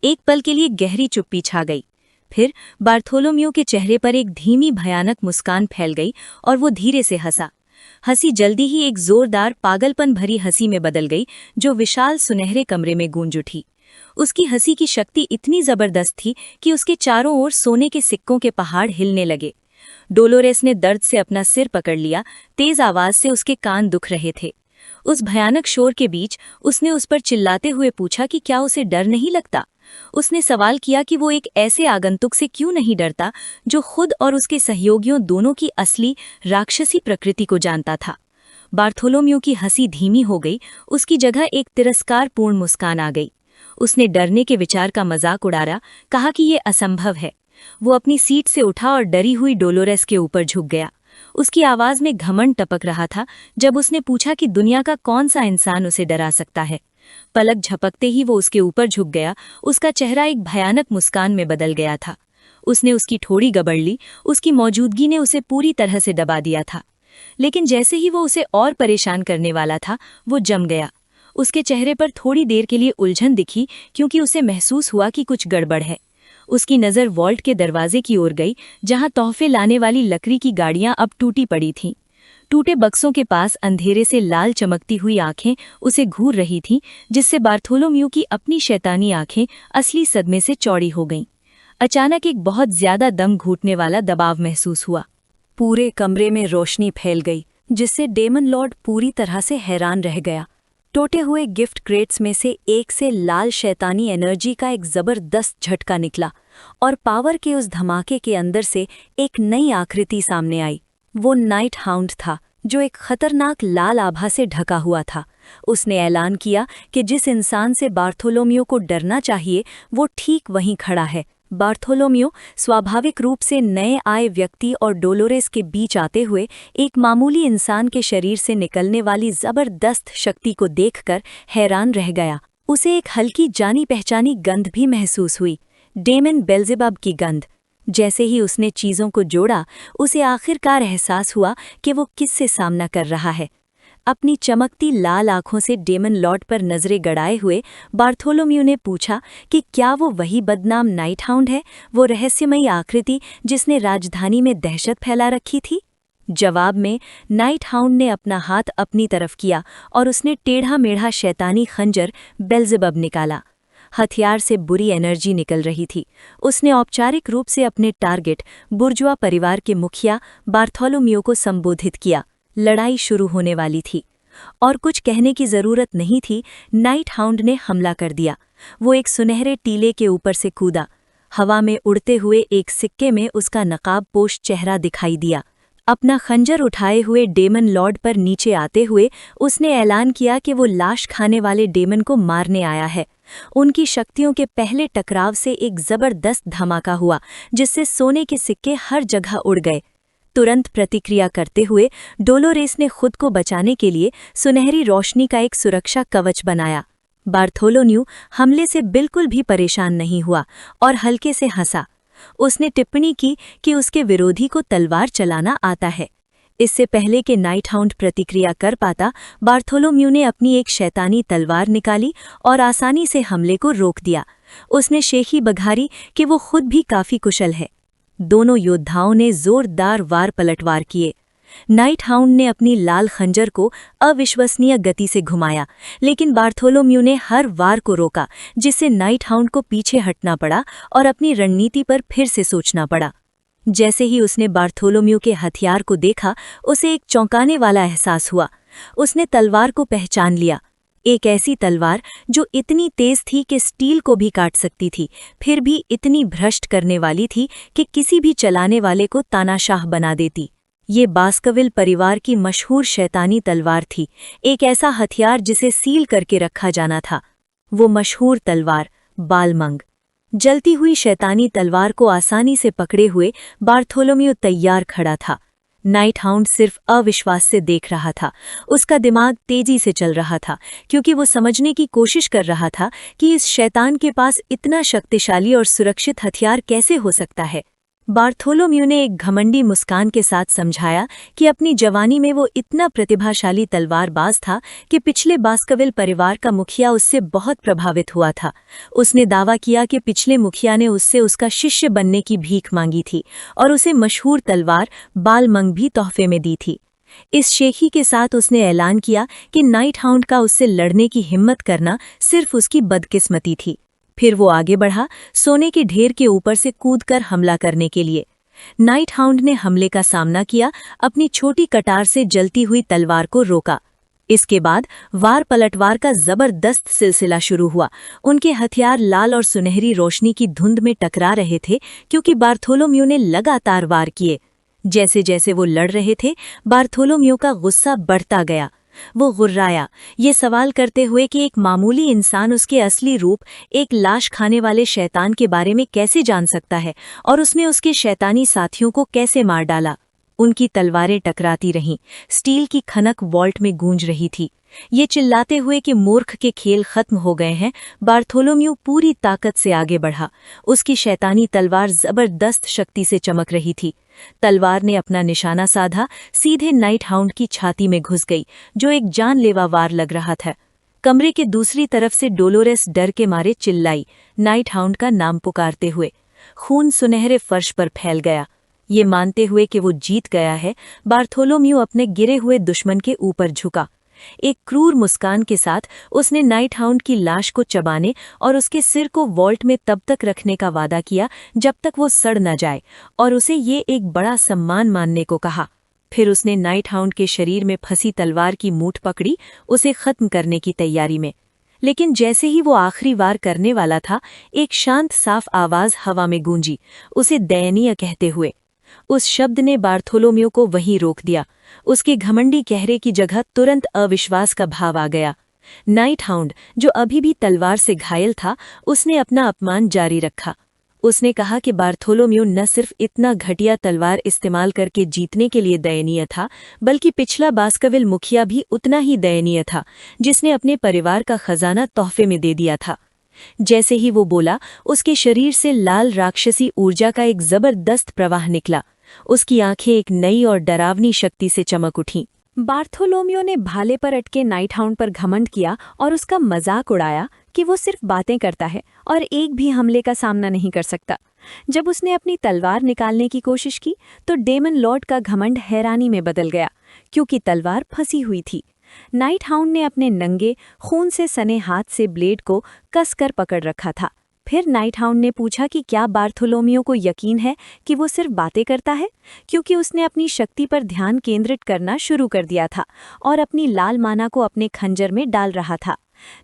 एक पल के लिए गहरी चुप्पी छा गई। फिर बार्थोलोम्यू के चेहरे पर एक धीमी भयानक मुस्कान फैल गई और वो धीरे से हंसा। हंसी जल्दी ही एक जोरदार पागलपन भरी हंसी में बदल गई जो विशाल सुनहरे कमरे में गूंज उठी। उसकी हंसी की शक्ति इतनी जबरदस्त थी कि उसके चारों ओर सोने के सिक्कों के पहाड़ हिलने लगे। डोलोरेस ने दर्द से अपना सिर पकड़ लिया। तेज आवाज से उसके कान दुख रहे थे। उस भयानक शोर के बीच उसने उस पर चिल्लाते हुए पूछा कि क्या उसे डर नहीं लगता। उसने सवाल किया कि वो एक ऐसे आगंतुक से क्यों नहीं डरता जो खुद और उसके सहयोगियों दोनों की असली राक्षसी प्रकृति को जानता था। बार्थोलोम्यू की हंसी धीमी हो गई। उसकी जगह एक तिरस्कारपूर्ण मुस्कान आ गई। उसने डरने के विचार का मजाक उड़ाया, कहा कि ये असंभव है। वो अपनी सीट से उठा और डरी हुई डोलोरेस के ऊपर झुक गया। उसकी आवाज में घमंड टपक रहा था जब उसने पूछा कि दुनिया का कौन सा इंसान उसे डरा सकता है। पलक झपकते ही वो उसके ऊपर झुक गया। उसका चेहरा एक भयानक मुस्कान में बदल गया था। उसने उसकी ठोड़ी गबड़ ली। उसकी मौजूदगी ने उसे पूरी तरह से दबा दिया था। लेकिन जैसे ही वो उसे और परेशान करने वाला था, वो जम गया। उसके चेहरे पर थोड़ी देर के लिए उलझन दिखी क्योंकि उसे महसूस हुआ कि कुछ गड़बड़ है। उसकी नज़र वॉल्ट के दरवाजे की ओर गई जहां तोहफे लाने वाली लकड़ी की गाड़ियां अब टूटी पड़ी थीं। टूटे बक्सों के पास अंधेरे से लाल चमकती हुई आंखें उसे घूर रही थीं, जिससे बार्थोलोम्यू की अपनी शैतानी आंखें असली सदमे से चौड़ी हो गईं। अचानक एक बहुत ज्यादा दम घूटने वाला दबाव महसूस हुआ। पूरे कमरे में रोशनी फैल गई, जिससे डेमन लॉर्ड पूरी तरह से हैरान रह गया। टूटे हुए गिफ्ट क्रेट्स में से एक से लाल शैतानी एनर्जी का एक जबरदस्त झटका निकला और पावर के उस धमाके के अंदर से एक नई आकृति सामने आई। वो नाइट हाउंड था, जो एक खतरनाक लाल आभा से ढका हुआ था। उसने ऐलान किया कि जिस इंसान से बार्थोलोमियो को डरना चाहिए वो ठीक वहीं खड़ा है। बार्थोलोमियो स्वाभाविक रूप से नए आए व्यक्ति और डोलोरेस के बीच आते हुए एक मामूली इंसान के शरीर से निकलने वाली जबरदस्त शक्ति को देखकर हैरान रह गया। उसे एक हल्की जानी पहचानी गंध भी महसूस हुई, डेमन बेल्ज़ेबब की गंध। जैसे ही उसने चीज़ों को जोड़ा, उसे आखिरकार एहसास हुआ कि वो किससे सामना कर रहा है। अपनी चमकती लाल आंखों से डेमन लॉर्ड पर नजरें गड़ाए हुए बार्थोलोम्यू ने पूछा कि क्या वो वही बदनाम नाइट हाउंड है, वो रहस्यमयी आकृति जिसने राजधानी में दहशत फैला रखी थी। जवाब में नाइट हाउंड ने अपना हाथ अपनी तरफ किया और उसने टेढ़ा मेढ़ा शैतानी खंजर बेल्ज़ेबब निकाला। हथियार से बुरी एनर्जी निकल रही थी। उसने औपचारिक रूप से अपने टारगेट बुर्जुआ परिवार के मुखिया बार्थोलोम्यू को संबोधित किया। लड़ाई शुरू होने वाली थी और कुछ कहने की जरूरत नहीं थी। नाइट हाउंड ने हमला कर दिया। वो एक सुनहरे टीले के ऊपर से कूदा। हवा में उड़ते हुए एक सिक्के में उसका नकाबपोश चेहरा दिखाई दिया। अपना खंजर उठाए हुए डेमन लॉर्ड पर नीचे आते हुए उसने ऐलान किया कि वो लाश खाने वाले डेमन को मारने आया है। उनकी शक्तियों के पहले टकराव से एक जबरदस्त धमाका हुआ जिससे सोने के सिक्के हर जगह उड़ गए। तुरंत प्रतिक्रिया करते हुए डोलोरेस ने खुद को बचाने के लिए सुनहरी रोशनी का एक सुरक्षा कवच बनाया। बार्थोलोम्यू हमले से बिल्कुल भी परेशान नहीं हुआ और हल्के से हंसा। उसने टिप्पणी की कि उसके विरोधी को तलवार चलाना आता है। इससे पहले कि नाइट हाउंड प्रतिक्रिया कर पाता, बार्थोलोम्यू ने अपनी एक शैतानी तलवार निकाली और आसानी से हमले को रोक दिया। उसने शेखी बघारी कि वो खुद भी काफी कुशल है। दोनों योद्धाओं ने जोरदार वार पलटवार किए। नाइट हाउंड ने अपनी लाल खंजर को अविश्वसनीय गति से घुमाया, लेकिन बार्थोलोम्यू ने हर वार को रोका, जिससे नाइट हाउंड को पीछे हटना पड़ा और अपनी रणनीति पर फिर से सोचना पड़ा। जैसे ही उसने बार्थोलोम्यू के हथियार को देखा, उसे एक चौंकाने वाला एहसास हुआ। उसने तलवार को पहचान लिया, एक ऐसी तलवार जो इतनी तेज थी कि स्टील को भी काट सकती थी, फिर भी इतनी भ्रष्ट करने वाली थी कि किसी भी चलाने वाले को तानाशाह बना देती। ये बास्कविल परिवार की मशहूर शैतानी तलवार थी, एक ऐसा हथियार जिसे सील करके रखा जाना था। वो मशहूर तलवार बालमंग। जलती हुई शैतानी तलवार को आसानी से पकड़े हुए बार्थोलोम्यू तैयार खड़ा था। नाइट हाउंड सिर्फ अविश्वास से देख रहा था। उसका दिमाग तेजी से चल रहा था, क्योंकि वो समझने की कोशिश कर रहा था कि इस शैतान के पास इतना शक्तिशाली और सुरक्षित हथियार कैसे हो सकता है। बार्थोलोम्यू ने एक घमंडी मुस्कान के साथ समझाया कि अपनी जवानी में वो इतना प्रतिभाशाली तलवारबाज था कि पिछले बास्कविल परिवार का मुखिया उससे बहुत प्रभावित हुआ था। उसने दावा किया कि पिछले मुखिया ने उससे उसका शिष्य बनने की भीख मांगी थी और उसे मशहूर तलवार बालमंग भी तोहफे में दी थी। इस शेखी के साथ उसने ऐलान किया कि नाइट हाउंड का उससे लड़ने की हिम्मत करना सिर्फ उसकी बदकिस्मती थी। फिर वो आगे बढ़ा, सोने के ढेर के ऊपर से कूदकर हमला करने के लिए। नाइट हाउंड ने हमले का सामना किया, अपनी छोटी कटार से जलती हुई तलवार को रोका। इसके बाद वार पलटवार का जबरदस्त सिलसिला शुरू हुआ। उनके हथियार लाल और सुनहरी रोशनी की धुंध में टकरा रहे थे, क्योंकि बार्थोलोम्यू ने लगातार वार किए। जैसे जैसे वो लड़ रहे थे, बार्थोलोम्यू का गुस्सा बढ़ता गया। वो गुर्राया, ये सवाल करते हुए कि एक मामूली इंसान उसके असली रूप, एक लाश खाने वाले शैतान के बारे में कैसे जान सकता है और उसने उसके शैतानी साथियों को कैसे मार डाला। उनकी तलवारें टकराती रहीं, स्टील की खनक वॉल्ट में गूंज रही थी। ये चिल्लाते हुए कि मूर्ख के खेल खत्म हो गए हैं, बार्थोलोम्यू पूरी ताकत से आगे बढ़ा। उसकी शैतानी तलवार जबरदस्त शक्ति से चमक रही थी। तलवार ने अपना निशाना साधा, सीधे नाइट हाउंड की छाती में घुस गई, जो एक जानलेवा वार लग रहा था। कमरे के दूसरी तरफ से डोलोरेस डर के मारे चिल्लाई, नाइट हाउंड का नाम पुकारते हुए। खून सुनहरे फर्श पर फैल गया। ये मानते हुए कि वो जीत गया है, बार्थोलोम्यू अपने गिरे हुए दुश्मन के ऊपर झुका। एक क्रूर मुस्कान के साथ उसने नाइट हाउंड की लाश को चबाने और उसके सिर को वॉल्ट में तब तक रखने का वादा किया जब तक वो सड़ न जाए, और उसे ये एक बड़ा सम्मान मानने को कहा। फिर उसने नाइट हाउंड के शरीर में फंसी तलवार की मूठ पकड़ी, उसे खत्म करने की तैयारी में। लेकिन जैसे ही वो आखिरी वार करने वाला था, एक शांत साफ आवाज हवा में गूंजी, उसे दयनीय कहते हुए, उस शब्द ने बार्थोलोम्यो को वहीं रोक दिया। उसके घमंडी चेहरे की जगह तुरंत अविश्वास का भाव आ गया। नाइट हाउंड, जो अभी भी तलवार से घायल था, उसने अपना अपमान जारी रखा। उसने कहा कि बार्थोलोम्यो न सिर्फ इतना घटिया तलवार इस्तेमाल करके जीतने के लिए दयनीय था, बल्कि पिछला बास्कविल मुखिया भी उतना ही दयनीय था, जिसने अपने परिवार का खजाना तोहफे में दे दिया था। जैसे ही वो बोला, उसके शरीर से लाल राक्षसी ऊर्जा का एक जबरदस्त प्रवाह निकला। उसकी आंखें एक नई और डरावनी शक्ति से चमक उठीं। बार्थोलोम्यो ने भाले पर अटके नाइट हाउंड पर घमंड किया और उसका मजाक उड़ाया कि वो सिर्फ बातें करता है और एक भी हमले का सामना नहीं कर सकता। जब उसने अपनी तलवार निकालने की कोशिश की तो डेमन लॉर्ड का घमंड हैरानी में बदल गया, क्योंकि तलवार फंसी हुई थी। नाइट हाउंड ने अपने नंगे, खून से सने हाथ से ब्लेड को कसकर पकड़ रखा था। फिर नाइट हाउंड ने पूछा कि क्या बार्थोलोम्यो को यकीन है कि वो सिर्फ बातें करता है, क्योंकि उसने अपनी शक्ति पर ध्यान केंद्रित करना शुरू कर दिया था और अपनी लाल माना को अपने खंजर में डाल रहा था।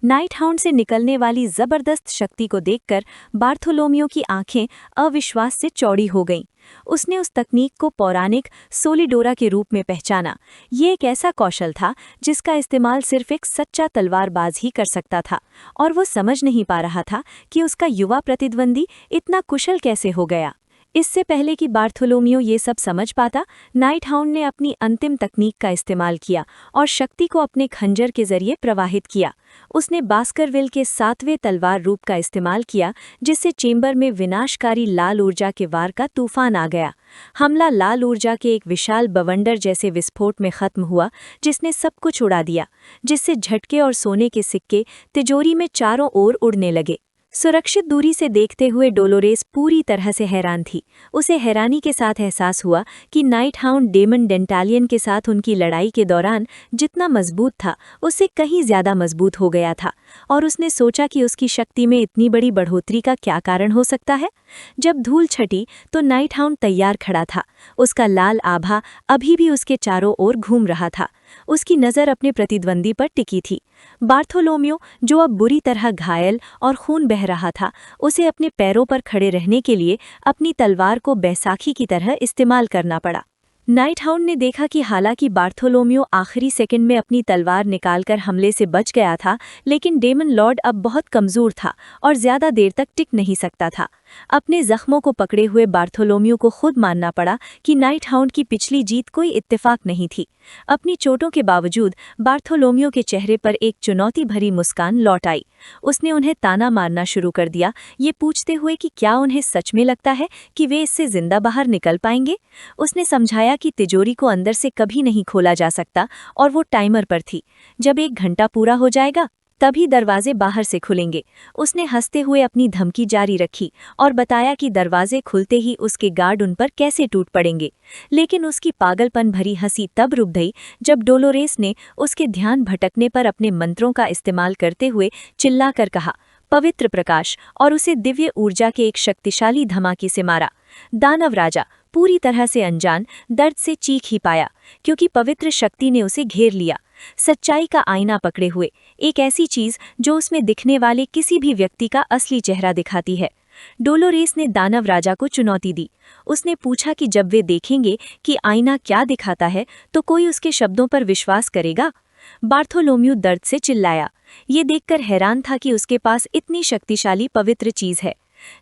नाइट हाउंड से निकलने वाली जबरदस्त शक्ति को देखकर बार्थोलोम्यो की आंखें अविश्वास से चौड़ी हो गईं। उसने उस तकनीक को पौराणिक सोलिडोरा के रूप में पहचाना। ये एक ऐसा कौशल था जिसका इस्तेमाल सिर्फ एक सच्चा तलवारबाज ही कर सकता था, और वो समझ नहीं पा रहा था कि उसका युवा प्रतिद्वंदी इतना कुशल कैसे हो गया। इससे पहले कि बार्थोलोम्यो ये सब समझ पाता, नाइट हाउंड ने अपनी अंतिम तकनीक का इस्तेमाल किया और शक्ति को अपने खंजर के जरिए प्रवाहित किया। उसने बास्करविल के 7वें तलवार रूप का इस्तेमाल किया, जिससे चेंबर में विनाशकारी लाल ऊर्जा के वार का तूफान आ गया। हमला लाल ऊर्जा के एक विशाल बवंडर जैसे विस्फोट में खत्म हुआ, जिसने सब कुछ उड़ा दिया, जिससे झटके और सोने के सिक्के तिजोरी में चारों ओर उड़ने लगे। सुरक्षित दूरी से देखते हुए डोलोरेस पूरी तरह से हैरान थी। उसे हैरानी के साथ एहसास हुआ कि नाइट हाउंड डेमन डेंटालियन के साथ उनकी लड़ाई के दौरान जितना मजबूत था, उससे कहीं ज्यादा मजबूत हो गया था, और उसने सोचा कि उसकी शक्ति में इतनी बड़ी बढ़ोतरी का क्या कारण हो सकता है। जब धूल छटी तो नाइट हाउंड तैयार खड़ा था। उसका लाल आभा अभी भी उसके चारों ओर घूम रहा था। उसकी नज़र अपने प्रतिद्वंदी पर टिकी थी। बार्थोलोम्यो, जो अब बुरी तरह घायल और खून बह रहा था, उसे अपने पैरों पर खड़े रहने के लिए अपनी तलवार को बैसाखी की तरह इस्तेमाल करना पड़ा। नाइट हाउंड ने देखा कि हालांकि बार्थोलोम्यो आखिरी सेकंड में अपनी तलवार निकालकर हमले से बच गया था, लेकिन डेमन लॉर्ड अब बहुत कमज़ोर था और ज़्यादा देर तक टिक नहीं सकता था। अपने जख्मों को पकड़े हुए बार्थोलोम्यो को खुद मानना पड़ा कि नाइट हाउंड की पिछली जीत कोई इत्तेफाक नहीं थी। अपनी चोटों के बावजूद बार्थोलोम्यो के चेहरे पर एक चुनौती भरी मुस्कान लौट आई। उसने उन्हें ताना मारना शुरू कर दिया, ये पूछते हुए कि क्या उन्हें सच में लगता है कि वे इससे जिंदा बाहर निकल पाएंगे। उसने समझाया कि तिजोरी को अंदर से कभी नहीं खोला जा सकता और वो टाइमर पर थी। जब 1 घंटा पूरा हो जाएगा तभी दरवाजे बाहर से खुलेंगे। उसने हंसते हुए अपनी धमकी जारी रखी और बताया कि दरवाजे खुलते ही उसके गार्ड उन पर कैसे टूट पड़ेंगे। लेकिन उसकी पागलपन भरी हंसी तब रुक गई जब डोलोरेस ने उसके ध्यान भटकने पर अपने मंत्रों का इस्तेमाल करते हुए चिल्लाकर कहा, पवित्र प्रकाश, और उसे दिव्य ऊर्जा के एक शक्तिशाली धमाके से मारा। दानव राजा, पूरी तरह से अनजान, दर्द से चीख ही पाया, क्योंकि पवित्र शक्ति ने उसे घेर लिया। सच्चाई का आईना पकड़े हुए, एक ऐसी चीज जो उसमें दिखने वाले किसी भी व्यक्ति का असली चेहरा दिखाती है। डोलोरेस ने दानव राजा को चुनौती दी। उसने पूछा कि जब वे देखेंगे कि आईना क्या दिखाता है तो कोई उसके शब्दों पर विश्वास करेगा। बार्थोलोम्यो दर्द से चिल्लाया। ये देखकर हैरान था कि उसके पास इतनी शक्तिशाली पवित्र चीज है।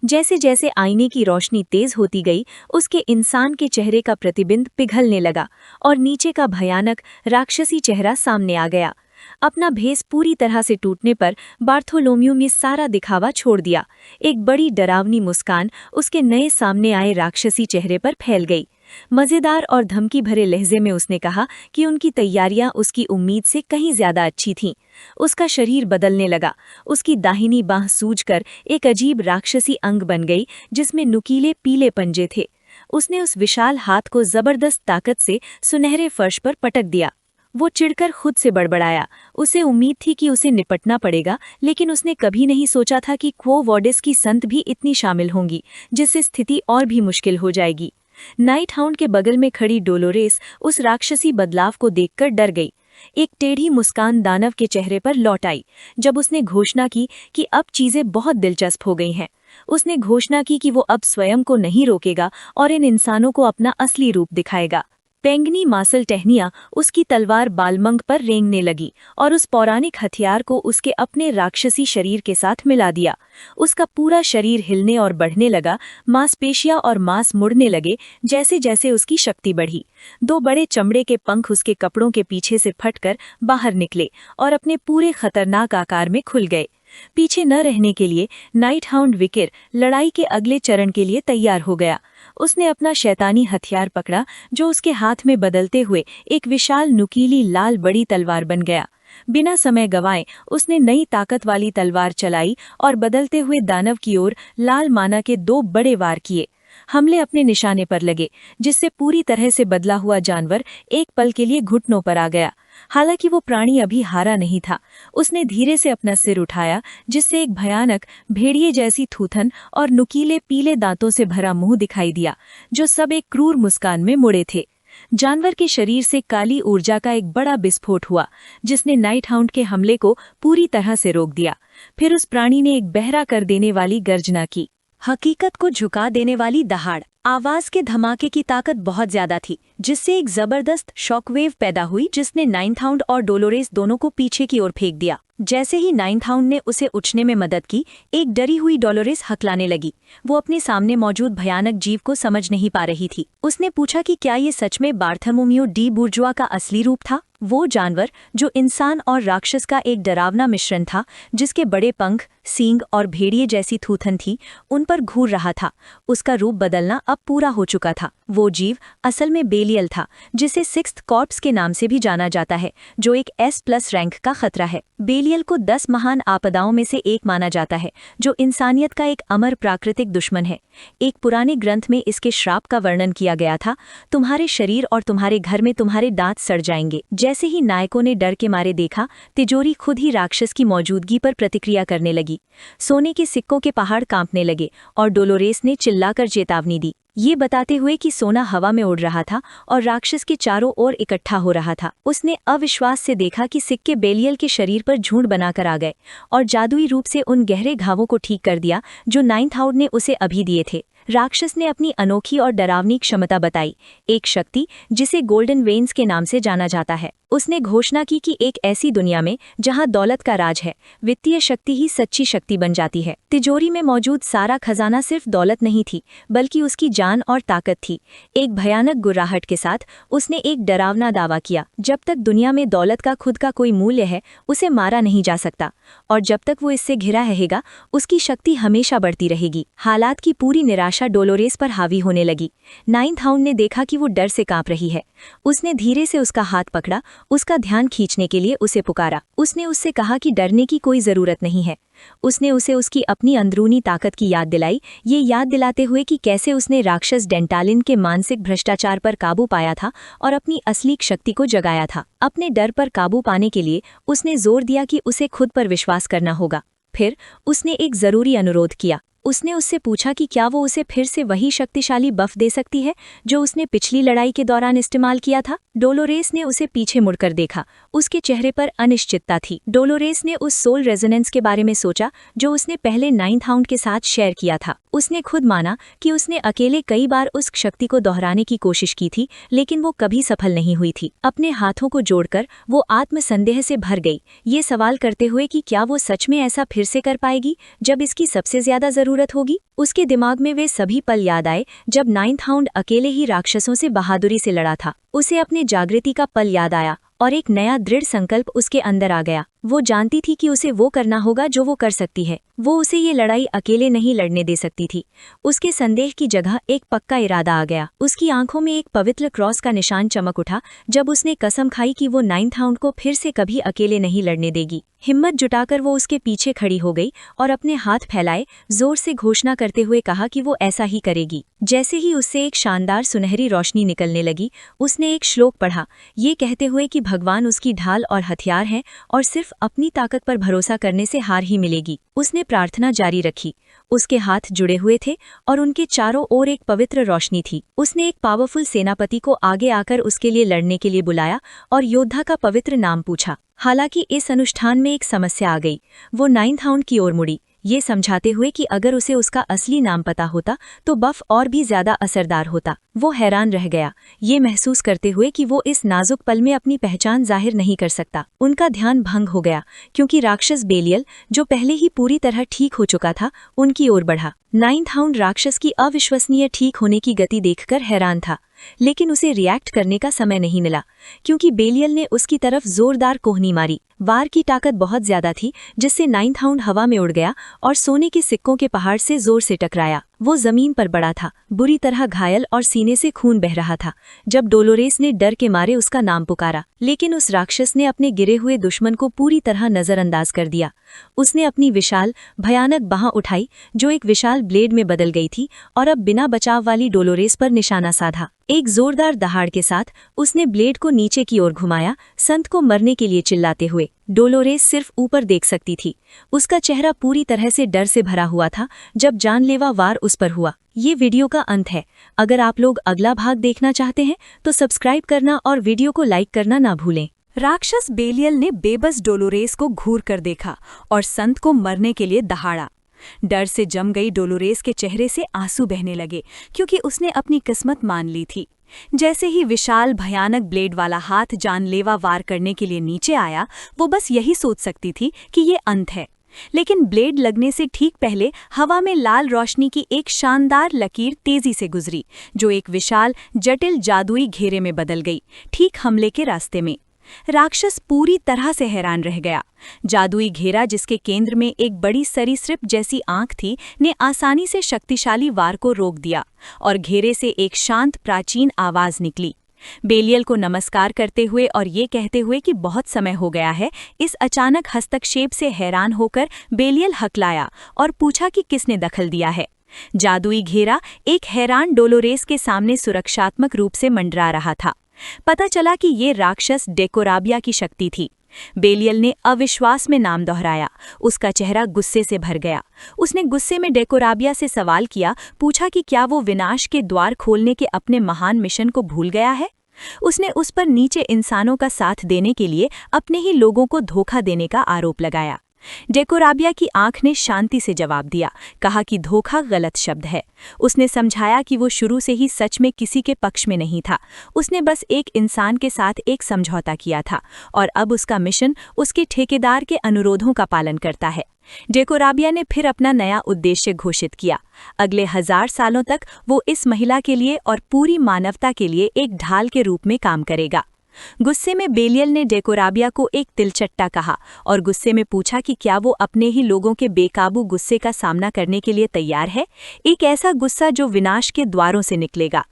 जैसे जैसे आईने की रोशनी तेज होती गई, उसके इंसान के चेहरे का प्रतिबिंब पिघलने लगा और नीचे का भयानक राक्षसी चेहरा सामने आ गया। अपना भेस पूरी तरह से टूटने पर बार्थोलोम्यो ने सारा दिखावा छोड़ दिया। एक बड़ी डरावनी मुस्कान उसके नए सामने आए राक्षसी चेहरे पर फैल गई। मजेदार और धमकी भरे लहजे में उसने कहा कि उनकी तैयारियां उसकी उम्मीद से कहीं ज्यादा अच्छी थीं। उसका शरीर बदलने लगा। उसकी दाहिनी बांह सूजकर एक अजीब राक्षसी अंग बन गई, जिसमें नुकीले पीले पंजे थे। उसने उस विशाल हाथ को जबरदस्त ताकत से सुनहरे फर्श पर पटक दिया। वो चिढ़कर खुद से बड़बड़ाया। उसे उम्मीद थी कि उसे निपटना पड़ेगा, लेकिन उसने कभी नहीं सोचा था कि क्वो वॉडिस की संत भी इतनी शामिल होंगी, जिससे स्थिति और भी मुश्किल हो जाएगी। नाइट हाउंड के बगल में खड़ी डोलोरेस उस राक्षसी बदलाव को देखकर डर गई। एक टेढ़ी मुस्कान दानव के चेहरे पर लौट आई जब उसने घोषणा की कि अब चीजें बहुत दिलचस्प हो गई हैं। उसने घोषणा की कि वो अब स्वयं को नहीं रोकेगा और इन इंसानों को अपना असली रूप दिखाएगा। पेंगनी मासल टहनिया उसकी तलवार बालमंग पर रेंगने लगी और उस पौराणिक हथियार को उसके अपने राक्षसी शरीर के साथ मिला दिया। उसका पूरा शरीर हिलने और बढ़ने लगा, मांसपेशियां और मांस मुड़ने लगे जैसे जैसे उसकी शक्ति बढ़ी। 2 बड़े चमड़े के पंख उसके कपड़ों के पीछे से फटकर बाहर निकले और अपने पूरे खतरनाक आकार में खुल गए। पीछे न रहने के लिए नाइट हाउंड विकिर लड़ाई के अगले चरण के लिए तैयार हो गया। उसने अपना शैतानी हथियार पकड़ा जो उसके हाथ में बदलते हुए एक विशाल नुकीली लाल बड़ी तलवार बन गया। बिना समय गंवाए उसने नई ताकत वाली तलवार चलाई और बदलते हुए दानव की ओर लाल माना के 2 बड़े वार किए। हमले अपने निशाने पर लगे, जिससे पूरी तरह से बदला हुआ जानवर एक पल के लिए घुटनों पर आ गया। हालांकि वो प्राणी अभी हारा नहीं था। उसने धीरे से अपना सिर उठाया, जिससे एक भयानक भेड़िए जैसी थूथन और नुकीले पीले दांतों से भरा मुंह दिखाई दिया, जो सब एक क्रूर मुस्कान में मुड़े थे। जानवर के शरीर से काली ऊर्जा का एक बड़ा विस्फोट हुआ, जिसने नाइट हाउंड के हमले को पूरी तरह से रोक दिया। फिर उस प्राणी ने एक बहरा कर देने वाली गर्जना की। हकीकत को झुका देने वाली दहाड़। आवाज के धमाके की ताकत बहुत ज्यादा थी, जिससे एक जबरदस्त शॉकवेव पैदा हुई जिसने नाइन्थ हाउंड और डोलोरेस दोनों को पीछे की ओर फेंक दिया। जैसे ही नाइन्थ हाउंड ने उसे उछने में मदद की, एक डरी हुई डोलोरेस हकलाने लगी। वो अपने सामने मौजूद भयानक जीव को समझ नहीं पा रही थी। उसने पूछा कि क्या ये सच में बार्थोलोम्यू डी बुर्जुआ का असली रूप था, वो जानवर जो इंसान और राक्षस का एक डरावना मिश्रण था, जिसके बड़े पंख, सींग और भेड़िए जैसी थूथन थी, उन पर घूर रहा था। उसका रूप बदलना अब पूरा हो चुका था। वो जीव असल में बेलियल था, जिसे 6th कॉर्प्स के नाम से भी जाना जाता है, जो एक S+ रैंक का खतरा है। बेलियल को 10 महान आपदाओं में से एक माना जाता है, जो इंसानियत का एक अमर प्राकृतिक दुश्मन है। एक पुराने ग्रंथ में इसके श्राप का वर्णन किया गया था, तुम्हारे शरीर और तुम्हारे घर में तुम्हारे दांत सड़ जाएंगे। जैसे ही नायकों ने डर के मारे देखा, तिजोरी खुद ही राक्षस की मौजूदगी पर प्रतिक्रिया करने लगी। सोने के सिक्कों के पहाड़ कांपने लगे और डोलोरेस ने चिल्लाकर चेतावनी दी, ये बताते हुए कि सोना हवा में उड़ रहा था और राक्षस के चारों ओर इकट्ठा हो रहा था। उसने अविश्वास से देखा कि सिक्के बेलियल के शरीर पर झुंड बनाकर आ गए और जादुई रूप से उन गहरे घावों को ठीक कर दिया जो नाइन्थ हाउंड ने उसे अभी दिए थे। राक्षस ने अपनी अनोखी और डरावनी क्षमता बताई, एक शक्ति जिसे गोल्डन वेन्स के नाम से जाना जाता है। उसने घोषणा की कि एक ऐसी दुनिया में जहां दौलत का राज है, वित्तीय शक्ति ही सच्ची शक्ति बन जाती है। तिजोरी में मौजूद सारा खजाना सिर्फ दौलत नहीं थी, बल्कि उसकी जान और ताकत थी। एक भयानक गुर्राहट के साथ उसने एक डरावना दावा किया, जब तक दुनिया में दौलत का खुद का कोई मूल्य है, उसे मारा नहीं जा सकता, और जब तक वो इससे घिरा रहेगा, उसकी शक्ति हमेशा बढ़ती रहेगी। हालात की पूरी निराशा डोलोरेस पर हावी होने लगी। नाइन्थ हाउंड ने देखा कि वो डर से कांप रही है। उसने धीरे से उसका हाथ पकड़ा, उसका ध्यान खींचने के लिए उसे पुकारा। उसने उससे कहा कि डरने की कोई जरूरत नहीं है। उसने उसे उसकी अपनी अंदरूनी ताकत की याद दिलाई, ये याद दिलाते हुए कि कैसे उसने राक्षस डेंटालिन के मानसिक भ्रष्टाचार पर काबू पाया था और अपनी असली शक्ति को जगाया था। अपने डर पर काबू पाने के लिए उसने जोर दिया कि उसे खुद पर विश्वास करना होगा। फिर उसने एक जरूरी अनुरोध किया। उसने उससे पूछा कि क्या वो उसे फिर से वही शक्तिशाली बफ दे सकती है जो उसने पिछली लड़ाई के दौरान इस्तेमाल किया था। डोलोरेस ने उसे पीछे मुड़कर देखा। उसके चेहरे पर अनिश्चितता थी। डोलोरेस ने उस सोल रेजोनेंस के बारे में सोचा जो उसने पहले नाइन्थ हाउंड के साथ शेयर किया था। उसने खुद माना कि उसने अकेले कई बार उस शक्ति को दोहराने की कोशिश की थी, लेकिन वो कभी सफल नहीं हुई थी। अपने हाथों को जोड़कर वो आत्मसंदेह से भर गई, ये सवाल करते हुए कि क्या वो सच में ऐसा फिर से कर पाएगी जब इसकी सबसे ज्यादा जरूरत होगी। उसके दिमाग में वे सभी पल याद आए जब नाइन्थ हाउंड अकेले ही राक्षसों से बहादुरी से लड़ा था। उसे अपने जागृति का पल याद आया और एक नया दृढ़ संकल्प उसके अंदर आ गया। वो जानती थी कि उसे वो करना होगा जो वो कर सकती है। वो उसे ये लड़ाई अकेले नहीं लड़ने दे सकती थी। उसके संदेह की जगह एक पक्का इरादा आ गया। उसकी आंखों में एक पवित्र क्रॉस का निशान चमक उठा जब उसने कसम खाई कि वो नाइन्थ हाउंड को फिर से कभी अकेले नहीं लड़ने देगी। हिम्मत जुटाकर वो उसके पीछे खड़ी हो गई और अपने हाथ फैलाए जोर से घोषणा करते हुए कहा कि वो ऐसा ही करेगी। जैसे ही उससे एक शानदार सुनहरी रोशनी निकलने लगी, उसने एक श्लोक पढ़ा, ये कहते हुए कि भगवान उसकी ढाल और हथियार हैं और सिर्फ अपनी ताकत पर भरोसा करने से हार ही मिलेगी। उसने प्रार्थना जारी रखी। उसके हाथ जुड़े हुए थे और उनके चारों ओर एक पवित्र रोशनी थी। उसने एक पावरफुल सेनापति को आगे आकर उसके लिए लड़ने के लिए बुलाया और योद्धा का पवित्र नाम पूछा। हालांकि इस अनुष्ठान में एक समस्या आ गई। वो नाइन्थ हाउंड की ओर मुड़ी। ये समझाते हुए कि अगर उसे उसका असली नाम पता होता तो बफ और भी ज्यादा असरदार होता। वो हैरान रह गया, ये महसूस करते हुए कि वो इस नाजुक पल में अपनी पहचान जाहिर नहीं कर सकता। उनका ध्यान भंग हो गया क्योंकि राक्षस बेलियल, जो पहले ही पूरी तरह ठीक हो चुका था, उनकी ओर बढ़ा। नाइन्थ हाउंड राक्षस की अविश्वसनीय ठीक होने की गति देखकर हैरान था, लेकिन उसे रिएक्ट करने का समय नहीं मिला क्योंकि बेलियल ने उसकी तरफ जोरदार कोहनी मारी। वार की ताकत बहुत ज्यादा थी, जिससे नाइन्थ हाउंड हवा में उड़ गया और सोने के सिक्कों के पहाड़ से जोर से टकराया। वो जमीन पर पड़ा था, बुरी तरह घायल और सीने से खून बह रहा था। जब डोलोरेस ने डर के मारे उसका नाम पुकारा, लेकिन उस राक्षस ने अपने गिरे हुए दुश्मन को पूरी तरह नजरअंदाज कर दिया। उसने अपनी विशाल भयानक बाह उठाई, जो एक विशाल ब्लेड में बदल गई थी, और अब बिना बचाव वाली डोलोरेस पर निशाना साधा। एक जोरदार दहाड़ के साथ उसने ब्लेड को नीचे की ओर घुमाया, संत को मरने के लिए चिल्लाते हुए। डोलोरेस सिर्फ ऊपर देख सकती थी। उसका चेहरा पूरी तरह से डर से भरा हुआ था जब जानलेवा वार उस पर हुआ। ये वीडियो का अंत है। अगर आप लोग अगला भाग देखना चाहते हैं तो सब्सक्राइब करना और वीडियो को लाइक करना ना भूलें। राक्षस बेलियल ने बेबस डोलोरेस को घूर कर देखा और संत को मरने के लिए दहाड़ा। डर से जम गई डोलोरेस के चेहरे से आंसू बहने लगे क्योंकि उसने अपनी किस्मत मान ली थी। जैसे ही विशाल भयानक ब्लेड वाला हाथ जानलेवा वार करने के लिए नीचे आया, वो बस यही सोच सकती थी कि ये अंत है। लेकिन ब्लेड लगने से ठीक पहले हवा में लाल रोशनी की एक शानदार लकीर तेजी से गुजरी, जो एक विशाल जटिल जादुई घेरे में बदल गई, ठीक हमले के रास्ते में। राक्षस पूरी तरह से हैरान रह गया। जादुई घेरा, जिसके केंद्र में एक बड़ी सरीसृप जैसी आंख थी, ने आसानी से शक्तिशाली वार को रोक दिया और घेरे से एक शांत प्राचीन आवाज निकली। बेलियल को नमस्कार करते हुए और ये कहते हुए कि बहुत समय हो गया है, इस अचानक हस्तक्षेप से हैरान होकर बेलियल हकलाया और पूछा कि किसने दखल दिया है। जादुई घेरा एक हैरान डोलोरेस के सामने सुरक्षात्मक रूप से मंडरा रहा था। पता चला कि ये राक्षस डेकोराबिया की शक्ति थी। बेलियल ने अविश्वास में नाम दोहराया। उसका चेहरा गुस्से से भर गया। उसने गुस्से में डेकोराबिया से सवाल किया, पूछा कि क्या वो विनाश के द्वार खोलने के अपने महान मिशन को भूल गया है। उसने उस पर नीचे इंसानों का साथ देने के लिए अपने ही लोगों को धोखा देने का आरोप लगाया। डेकोराबिया की आंख ने शांति से जवाब दिया, कहा कि धोखा गलत शब्द है। उसने समझाया कि वो शुरू से ही सच में किसी के पक्ष में नहीं था। उसने बस एक इंसान के साथ एक समझौता किया था और अब उसका मिशन उसके ठेकेदार के अनुरोधों का पालन करता है। डेकोराबिया ने फिर अपना नया उद्देश्य घोषित किया। अगले 1000 सालों तक वो इस महिला के लिए और पूरी मानवता के लिए एक ढाल के रूप में काम करेगा। गुस्से में बेलियल ने डेकोराबिया को एक तिलचट्टा कहा और गुस्से में पूछा कि क्या वो अपने ही लोगों के बेकाबू गुस्से का सामना करने के लिए तैयार है, एक ऐसा गुस्सा जो विनाश के द्वारों से निकलेगा।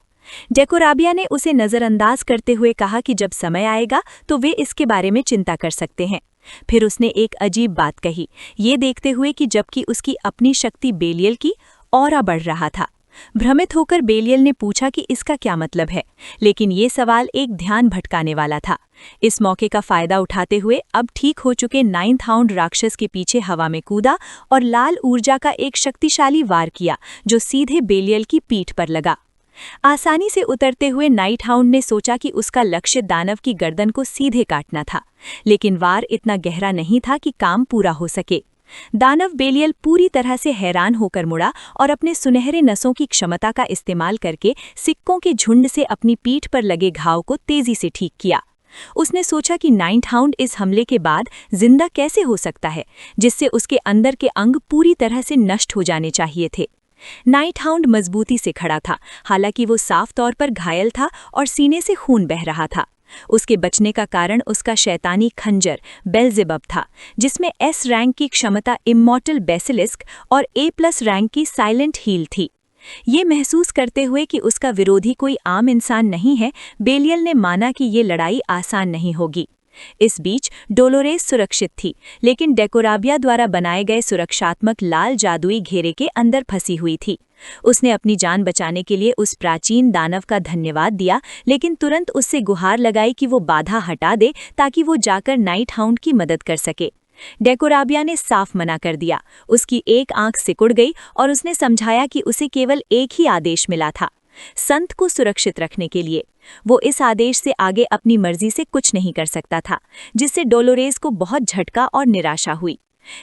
डेकोराबिया ने उसे नजरअंदाज करते हुए कहा कि जब समय आएगा तो वे इसके बारे में चिंता कर सकते हैं। फिर उसने एक अजीब बात कही, ये देखते हुए कि जबकि उसकी अपनी शक्ति बेलियल की औरा बढ़ रहा था। भ्रमित होकर बेलियल ने पूछा कि इसका क्या मतलब है, लेकिन ये सवाल एक ध्यान भटकाने वाला था। इस मौके का फायदा उठाते हुए अब ठीक हो चुके नाइन्थ हाउंड राक्षस के पीछे हवा में कूदा और लाल ऊर्जा का एक शक्तिशाली वार किया, जो सीधे बेलियल की पीठ पर लगा। आसानी से उतरते हुए नाइट हाउंड ने सोचा कि उसका लक्ष्य दानव की गर्दन को सीधे काटना था, लेकिन वार इतना गहरा नहीं था कि काम पूरा हो सके। दानव बेलियल पूरी तरह से हैरान होकर मुड़ा और अपने सुनहरे नसों की क्षमता का इस्तेमाल करके सिक्कों के झुंड से अपनी पीठ पर लगे घाव को तेजी से ठीक किया। उसने सोचा कि नाइन्थ हाउंड इस हमले के बाद जिंदा कैसे हो सकता है, जिससे उसके अंदर के अंग पूरी तरह से नष्ट हो जाने चाहिए थे। नाइट हाउंड मजबूती से खड़ा था, हालांकि वो साफ तौर पर घायल था और सीने से खून बह रहा था। उसके बचने का कारण उसका शैतानी खंजर बेल्जेबब था, जिसमें एस रैंक की क्षमता इमॉर्टल बेसिलिस्क और A+ रैंक की साइलेंट हील थी। ये महसूस करते हुए कि उसका विरोधी कोई आम इंसान नहीं है, बेलियल ने माना कि ये लड़ाई आसान नहीं होगी। इस बीच डोलोरेस सुरक्षित थी, लेकिन डेकोराबिया द्वारा बनाए गए सुरक्षात्मक लाल जादुई घेरे के अंदर फंसी हुई थी। उसने अपनी जान बचाने के लिए उस प्राचीन दानव का धन्यवाद दिया, लेकिन तुरंत उससे गुहार लगाई कि वो बाधा हटा दे ताकि वो जाकर नाइट हाउंड की मदद कर सके। डेकोराबिया ने साफ मना कर दिया। उसकी एक आंख सिकुड़ गई और उसने समझाया कि उसे केवल एक ही आदेश मिला था, संत को सुरक्षित रखने के लिए। वो इस आदेश से आगे अपनी मर्जी से कुछ नहीं कर सकता था, जिससे डोलोरेस को बहुत झटका और निराशा हुई।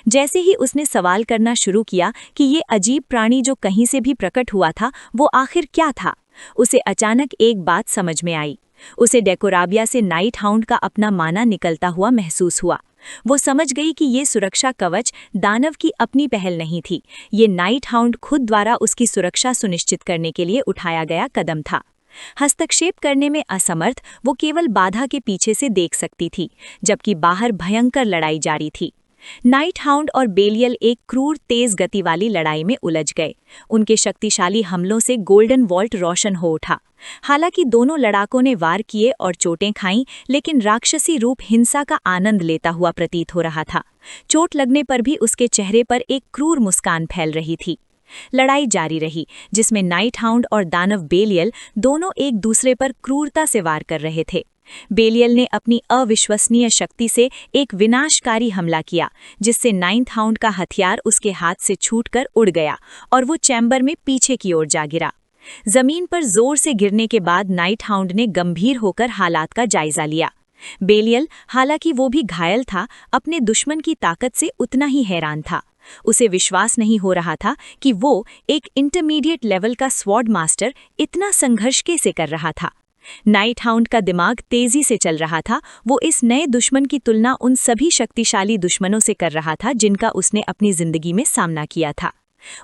जैसे ही उसने सवाल करना शुरू किया कि ये अजीब प्राणी जो कहीं से भी प्रकट हुआ था वो आखिर क्या था, उसे अचानक एक बात समझ में आई। उसे डेकोराबिया से नाइट हाउंड का अपना माना निकलता हुआ महसूस हुआ। वो समझ गई कि ये सुरक्षा कवच दानव की अपनी पहल नहीं थी, ये नाइट हाउंड खुद द्वारा उसकी सुरक्षा सुनिश्चित करने के लिए उठाया गया कदम था। हस्तक्षेप करने में असमर्थ वो केवल बाधा के पीछे से देख सकती थी, जबकि बाहर भयंकर लड़ाई जारी थी। नाइट हाउंड और बेलियल एक क्रूर तेज गति वाली लड़ाई में उलझ गए। उनके शक्तिशाली हमलों से गोल्डन वॉल्ट रोशन हो उठा। हालांकि दोनों लड़ाकों ने वार किए और चोटें खाईं, लेकिन राक्षसी रूप हिंसा का आनंद लेता हुआ प्रतीत हो रहा था। चोट लगने पर भी उसके चेहरे पर एक क्रूर मुस्कान फैल रही थी। लड़ाई जारी रही, जिसमें नाइट हाउंड और दानव बेलियल दोनों एक दूसरे पर क्रूरता से वार कर रहे थे। बेलियल ने अपनी अविश्वसनीय शक्ति से एक विनाशकारी हमला किया, जिससे नाइट हाउंड का हथियार उसके हाथ से छूटकर उड़ गया और वो चैम्बर में पीछे की ओर जा गिरा। जमीन पर जोर से गिरने के बाद नाइट हाउंड ने गंभीर होकर हालात का जायजा लिया। बेलियल, हालांकि वो भी घायल था, अपने दुश्मन की ताकत से उतना ही हैरान था। उसे विश्वास नहीं हो रहा था कि वो, एक इंटरमीडिएट लेवल का स्वॉर्ड मास्टर, इतना संघर्ष कैसे कर रहा था। नाइट हाउंड का दिमाग तेजी से चल रहा था। वो इस नए दुश्मन की तुलना उन सभी शक्तिशाली दुश्मनों से कर रहा था जिनका उसने अपनी जिंदगी में सामना किया था।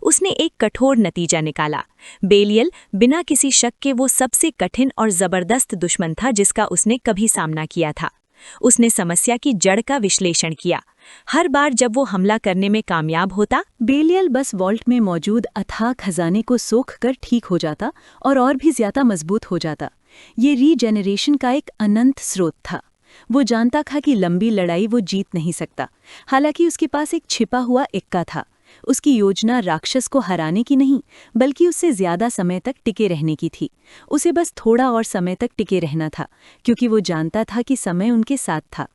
उसने एक कठोर नतीजा निकाला। बेलियल बिना किसी शक के वो सबसे कठिन और जबरदस्त दुश्मन था जिसका उसने कभी सामना किया था। उसने समस्या की जड़ का विश्लेषण किया। हर बार जब वो हमला करने में कामयाब होता, बेलियल बस वॉल्ट में मौजूद अथाह खजाने को सोख कर ठीक हो जाता और भी ज्यादा मजबूत हो जाता। ये रीजेनरेशन का एक अनंत स्रोत था। वो जानता था कि लंबी लड़ाई वो जीत नहीं सकता। हालांकि उसके पास एक छिपा हुआ इक्का था। उसकी योजना राक्षस को हराने की नहीं, बल्कि उससे ज्यादा समय तक टिके रहने की थी। उसे बस थोड़ा और समय तक टिके रहना था, क्योंकि वो जानता था कि समय उनके साथ था।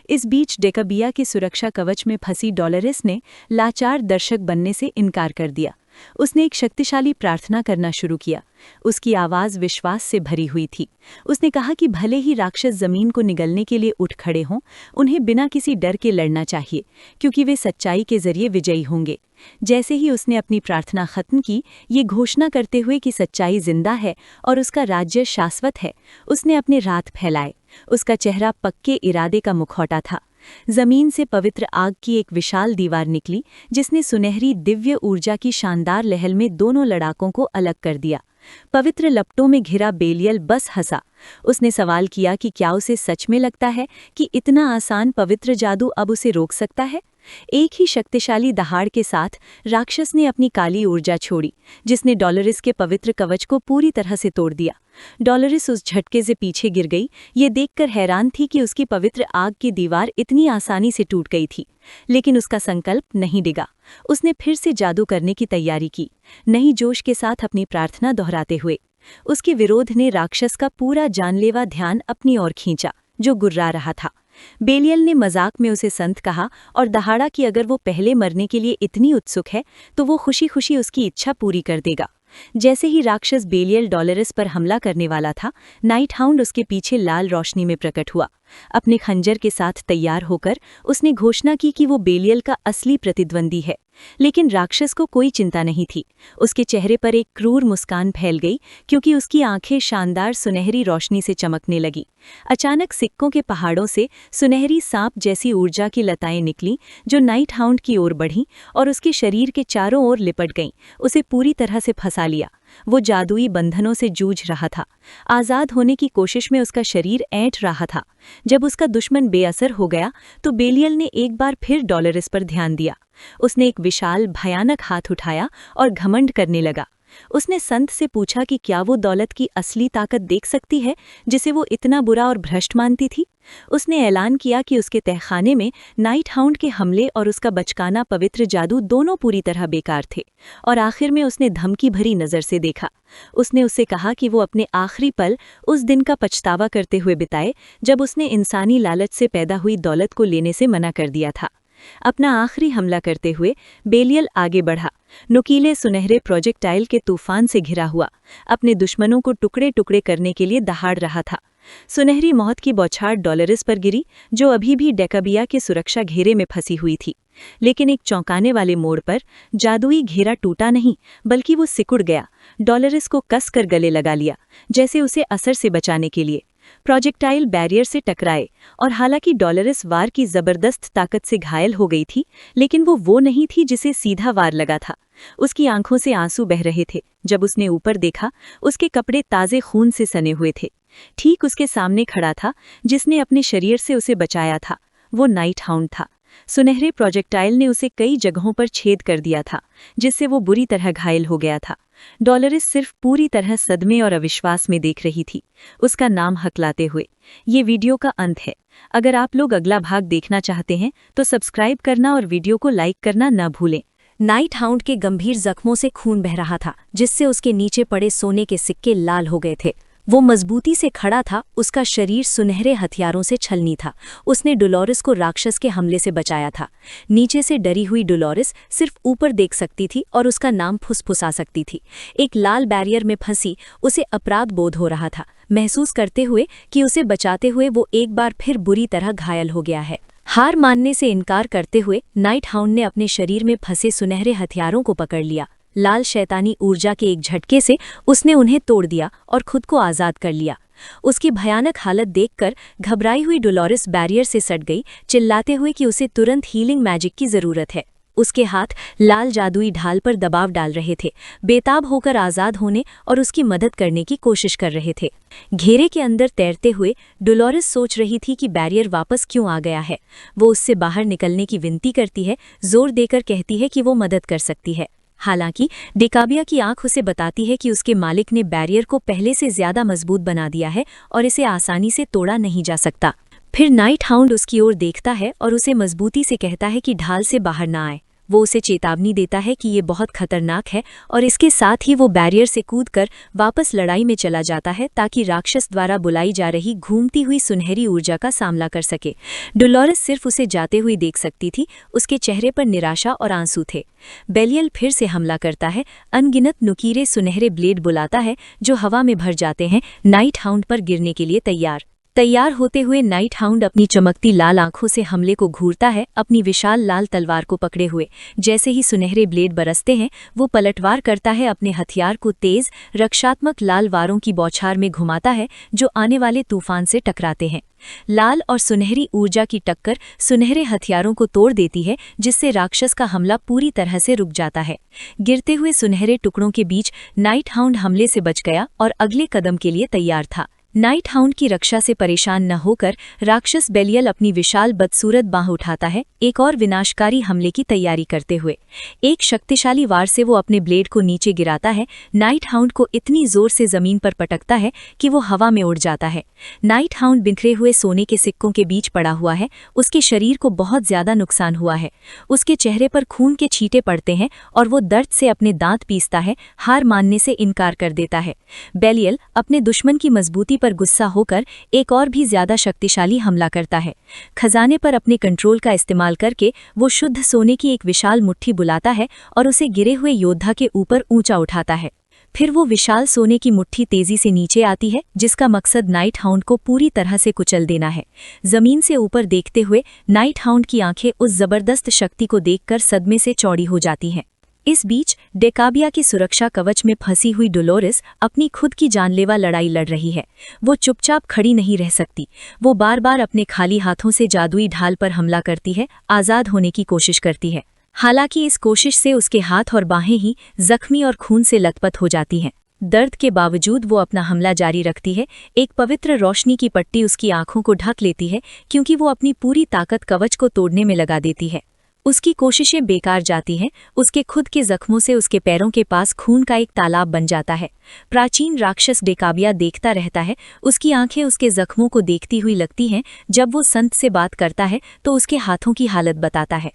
इस बीच डेकाबिया के सुरक्षा कवच में फंसी डॉलरेस ने लाचार दर्शक बनने से इनकार कर दिया। उसने एक शक्तिशाली प्रार्थना करना शुरू किया। उसकी आवाज़ विश्वास से भरी हुई थी। उसने कहा कि भले ही राक्षस जमीन को निगलने के लिए उठ खड़े हों, उन्हें बिना किसी डर के लड़ना चाहिए, क्योंकि वे सच्चाई के जरिए विजयी होंगे। जैसे ही उसने अपनी प्रार्थना खत्म की, ये घोषणा करते हुए कि सच्चाई जिंदा है और उसका राज्य शाश्वत है, उसने अपने रात फैलाए। उसका चेहरा पक्के इरादे का मुखौटा था। जमीन से पवित्र आग की एक विशाल दीवार निकली, जिसने सुनहरी दिव्य ऊर्जा की शानदार लहर में दोनों लड़ाकों को अलग कर दिया। पवित्र लपटों में घिरा बेलियल बस हंसा। उसने सवाल किया कि क्या उसे सच में लगता है कि इतना आसान पवित्र जादू अब उसे रोक सकता है। एक ही शक्तिशाली दहाड़ के साथ राक्षस ने अपनी काली ऊर्जा छोड़ी, जिसने डॉलरिस के पवित्र कवच को पूरी तरह से तोड़ दिया। डॉलरिस उस झटके से पीछे गिर गई। ये देखकर हैरान थी कि उसकी पवित्र आग की दीवार इतनी आसानी से टूट गई थी। लेकिन उसका संकल्प नहीं डिगा। उसने फिर से जादू करने की तैयारी की, नई जोश के साथ अपनी प्रार्थना दोहराते हुए। उसके विरोध ने राक्षस का पूरा जानलेवा ध्यान अपनी ओर खींचा, जो गुर्रा रहा था। बेलियल ने मजाक में उसे संत कहा और दहाड़ा कि अगर वो पहले मरने के लिए इतनी उत्सुक है तो वो खुशी खुशी उसकी इच्छा पूरी कर देगा। जैसे ही राक्षस बेलियल डॉलरेस पर हमला करने वाला था, नाइट हाउंड उसके पीछे लाल रोशनी में प्रकट हुआ। अपने खंजर के साथ तैयार होकर उसने घोषणा की कि वो बेलियल का असली प्रतिद्वंदी है। लेकिन राक्षस को कोई चिंता नहीं थी। उसके चेहरे पर एक क्रूर मुस्कान फैल गई, क्योंकि उसकी आंखें शानदार सुनहरी रोशनी से चमकने लगी। अचानक सिक्कों के पहाड़ों से सुनहरी सांप जैसी ऊर्जा की लताएं निकलीं, जो नाइट हाउंड की ओर बढ़ीं और उसके शरीर के चारों ओर लिपट गईं, उसे पूरी तरह से फंसा लिया। वो जादुई बंधनों से जूझ रहा था। आज़ाद होने की कोशिश में उसका शरीर ऐंठ रहा था। जब उसका दुश्मन बेअसर हो गया तो बेलियल ने एक बार फिर डॉलरेस पर ध्यान दिया। उसने एक विशाल भयानक हाथ उठाया और घमंड करने लगा। उसने संत से पूछा कि क्या वो दौलत की असली ताकत देख सकती है जिसे वो इतना बुरा और भ्रष्ट मानती थी। उसने ऐलान किया कि उसके तहखाने में नाइट हाउंड के हमले और उसका बचकाना पवित्र जादू दोनों पूरी तरह बेकार थे। और आखिर में उसने धमकी भरी नज़र से देखा। उसने उससे कहा कि वो अपने आखिरी पल उस दिन का पछतावा करते हुए बिताए जब उसने इंसानी लालच से पैदा हुई दौलत को लेने से मना कर दिया था। अपना आखिरी हमला करते हुए बेलियल आगे बढ़ा, नुकीले सुनहरे प्रोजेक्टाइल के तूफान से घिरा हुआ, अपने दुश्मनों को टुकड़े टुकड़े करने के लिए दहाड़ रहा था। सुनहरी मौत की बौछार डॉलरिस पर गिरी, जो अभी भी डेकाबिया के सुरक्षा घेरे में फंसी हुई थी। लेकिन एक चौंकाने वाले मोड़ पर जादुई घेरा टूटा नहीं, बल्कि वो सिकुड़ गया। डॉलरिस को कस कर गले लगा लिया, जैसे उसे असर से बचाने के लिए। प्रोजेक्टाइल बैरियर से टकराए, और हालांकि डॉलरिस वार की जबरदस्त ताकत से घायल हो गई थी, लेकिन वो नहीं थी जिसे सीधा वार लगा था। उसकी आंखों से आंसू बह रहे थे। जब उसने ऊपर देखा, उसके कपड़े ताजे खून से सने हुए थे। ठीक उसके सामने खड़ा था जिसने अपने शरीर से उसे बचाया था। वो नाइट हाउंड था। सुनहरे प्रोजेक्टाइल ने उसे कई जगहों पर छेद कर दिया था, जिससे वो बुरी तरह घायल हो गया था। डॉलरिस सिर्फ पूरी तरह सदमे और अविश्वास में देख रही थी, उसका नाम हकलाते हुए। ये वीडियो का अंत है। अगर आप लोग अगला भाग देखना चाहते हैं तो सब्सक्राइब करना और वीडियो को लाइक करना न भूलें। नाइट हाउंड के गंभीर जख्मों से खून बह रहा था, जिससे उसके नीचे पड़े सोने के सिक्के लाल हो गए थे। वो मजबूती से खड़ा था, उसका शरीर सुनहरे हथियारों से छलनी था। उसने डोलोरिस को राक्षस के हमले से बचाया था। नीचे से डरी हुई डोलोरिस सिर्फ ऊपर देख सकती थी और उसका नाम फुसफुसा सकती थी। एक लाल बैरियर में फंसी उसे अपराध बोध हो रहा था, महसूस करते हुए कि उसे बचाते हुए वो एक बार फिर बुरी तरह घायल हो गया है। हार मानने से इनकार करते हुए नाइट हाउंड ने अपने शरीर में फंसे सुनहरे हथियारों को पकड़ लिया। लाल शैतानी ऊर्जा के एक झटके से उसने उन्हें तोड़ दिया और खुद को आज़ाद कर लिया। उसकी भयानक हालत देखकर घबराई हुई डोलोरिस बैरियर से सट गई, चिल्लाते हुए कि उसे तुरंत हीलिंग मैजिक की ज़रूरत है। उसके हाथ लाल जादुई ढाल पर दबाव डाल रहे थे, बेताब होकर आज़ाद होने और उसकी मदद करने की कोशिश कर रहे थे। घेरे के अंदर तैरते हुए डोलोरिस सोच रही थी कि बैरियर वापस क्यों आ गया है। वो उससे बाहर निकलने की विनती करती है, जोर देकर कहती है कि वो मदद कर सकती है। हालांकि डेकाबिया की आंख उसे बताती है कि उसके मालिक ने बैरियर को पहले से ज्यादा मजबूत बना दिया है और इसे आसानी से तोड़ा नहीं जा सकता। फिर नाइट हाउंड उसकी ओर देखता है और उसे मजबूती से कहता है कि ढाल से बाहर ना आए। वो उसे चेतावनी देता है कि ये बहुत खतरनाक है और इसके साथ ही वो बैरियर से कूदकर वापस लड़ाई में चला जाता है, ताकि राक्षस द्वारा बुलाई जा रही घूमती हुई सुनहरी ऊर्जा का सामना कर सके। डोलोरिस सिर्फ उसे जाते हुए देख सकती थी, उसके चेहरे पर निराशा और आंसू थे। बेलियल फिर से हमला करता है, अनगिनत नुकीले सुनहरे ब्लेड बुलाता है जो हवा में भर जाते हैं, नाइट हाउंड पर गिरने के लिए तैयार होते हुए नाइट हाउंड अपनी चमकती लाल आंखों से हमले को घूरता है, अपनी विशाल लाल तलवार को पकड़े हुए। जैसे ही सुनहरे ब्लेड बरसते हैं, वो पलटवार करता है, अपने हथियार को तेज रक्षात्मक लाल वारों की बौछार में घुमाता है जो आने वाले तूफान से टकराते हैं। लाल और सुनहरी ऊर्जा की टक्कर सुनहरे हथियारों को तोड़ देती है, जिससे राक्षस का हमला पूरी तरह से रुक जाता है। गिरते हुए सुनहरे टुकड़ों के बीच नाइट हाउंड हमले से बच गया और अगले कदम के लिए तैयार था। नाइट हाउंड की रक्षा से परेशान न होकर राक्षस बेलियल अपनी विशाल बदसूरत बाह उठाता है, एक और विनाशकारी हमले की तैयारी करते हुए। एक शक्तिशाली वार से वो अपने ब्लेड को नीचे गिराता है, नाइट हाउंड को इतनी जोर से जमीन पर पटकता है कि वो हवा में उड़ जाता है। नाइट हाउंड बिखरे हुए सोने के सिक्कों के बीच पड़ा हुआ है, उसके शरीर को बहुत ज्यादा नुकसान हुआ है। उसके चेहरे पर खून के छींटे पड़ते हैं और वो दर्द से अपने दांत पीसता है, हार मानने से इनकार कर देता है। बेलियल अपने दुश्मन की मजबूती पर गुस्सा होकर एक और भी ज्यादा शक्तिशाली हमला करता है। खजाने पर अपने कंट्रोल का इस्तेमाल करके वो शुद्ध सोने की एक विशाल मुट्ठी बुलाता है और उसे गिरे हुए योद्धा के ऊपर ऊंचा उठाता है। फिर वो विशाल सोने की मुट्ठी तेजी से नीचे आती है, जिसका मकसद नाइट हाउंड को पूरी तरह से कुचल देना है। जमीन से ऊपर देखते हुए नाइट हाउंड की आंखें उस जबरदस्त शक्ति को देखकर सदमे से चौड़ी हो जाती हैं। इस बीच डेकाबिया की सुरक्षा कवच में फंसी हुई डोलोरिस अपनी खुद की जानलेवा लड़ाई लड़ रही है। वो चुपचाप खड़ी नहीं रह सकती। वो बार बार अपने खाली हाथों से जादुई ढाल पर हमला करती है, आज़ाद होने की कोशिश करती है। हालांकि इस कोशिश से उसके हाथ और बाहें ही जख्मी और खून से लथपथ हो जाती हैं। दर्द के बावजूद वो अपना हमला जारी रखती है। एक पवित्र रोशनी की पट्टी उसकी आंखों को ढक लेती है, क्योंकि वो अपनी पूरी ताकत कवच को तोड़ने में लगा देती है। उसकी कोशिशें बेकार जाती हैं। उसके खुद के जख्मों से उसके पैरों के पास खून का एक तालाब बन जाता है। प्राचीन राक्षस डेकाबिया देखता रहता है। उसकी आंखें उसके जख्मों को देखती हुई लगती हैं। जब वो संत से बात करता है तो उसके हाथों की हालत बताता है।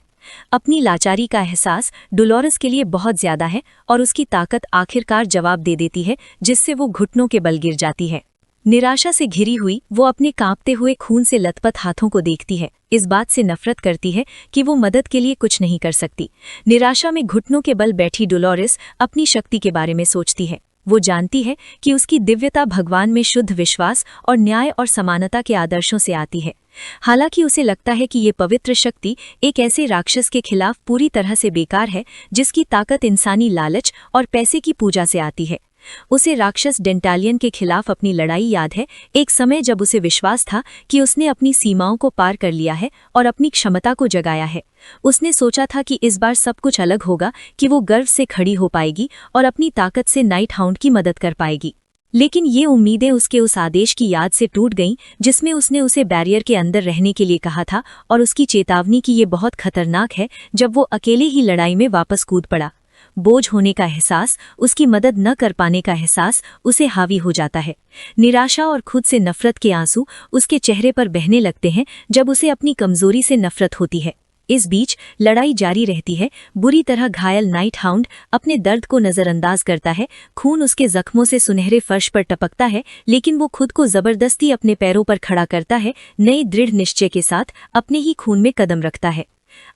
अपनी लाचारी का एहसास डोलोरिस के लिए बहुत ज्यादा है और उसकी ताकत आखिरकार जवाब दे देती है, जिससे वो घुटनों के बल गिर जाती है। निराशा से घिरी हुई वो अपने कांपते हुए खून से लथपथ हाथों को देखती है। इस बात से नफरत करती है कि वो मदद के लिए कुछ नहीं कर सकती। निराशा में घुटनों के बल बैठी डोलोरिस अपनी शक्ति के बारे में सोचती है। वो जानती है कि उसकी दिव्यता भगवान में शुद्ध विश्वास और न्याय और समानता के आदर्शों से आती है। हालांकि उसे लगता है कि ये पवित्र शक्ति एक ऐसे राक्षस के खिलाफ पूरी तरह से बेकार है जिसकी ताकत इंसानी लालच और पैसे की पूजा से आती है। उसे राक्षस डेंटालियन के खिलाफ अपनी लड़ाई याद है, एक समय जब उसे विश्वास था कि उसने अपनी सीमाओं को पार कर लिया है और अपनी क्षमता को जगाया है। उसने सोचा था कि इस बार सब कुछ अलग होगा, कि वो गर्व से खड़ी हो पाएगी और अपनी ताकत से नाइट हाउंड की मदद कर पाएगी। लेकिन ये उम्मीदें उसके उस आदेश की याद से टूट गईं जिसमें उसने उसे बैरियर के अंदर रहने के लिए कहा था, और उसकी चेतावनी कि ये बहुत खतरनाक है जब वो अकेले ही लड़ाई में वापस कूद पड़ा। बोझ होने का एहसास, उसकी मदद न कर पाने का एहसास उसे हावी हो जाता है। निराशा और खुद से नफरत के आंसू उसके चेहरे पर बहने लगते हैं जब उसे अपनी कमजोरी से नफरत होती है। इस बीच लड़ाई जारी रहती है। बुरी तरह घायल नाइट हाउंड अपने दर्द को नजरअंदाज करता है। खून उसके जख्मों से सुनहरे फर्श पर टपकता है, लेकिन वो खुद को जबरदस्ती अपने पैरों पर खड़ा करता है, नए दृढ़ निश्चय के साथ अपने ही खून में कदम रखता है।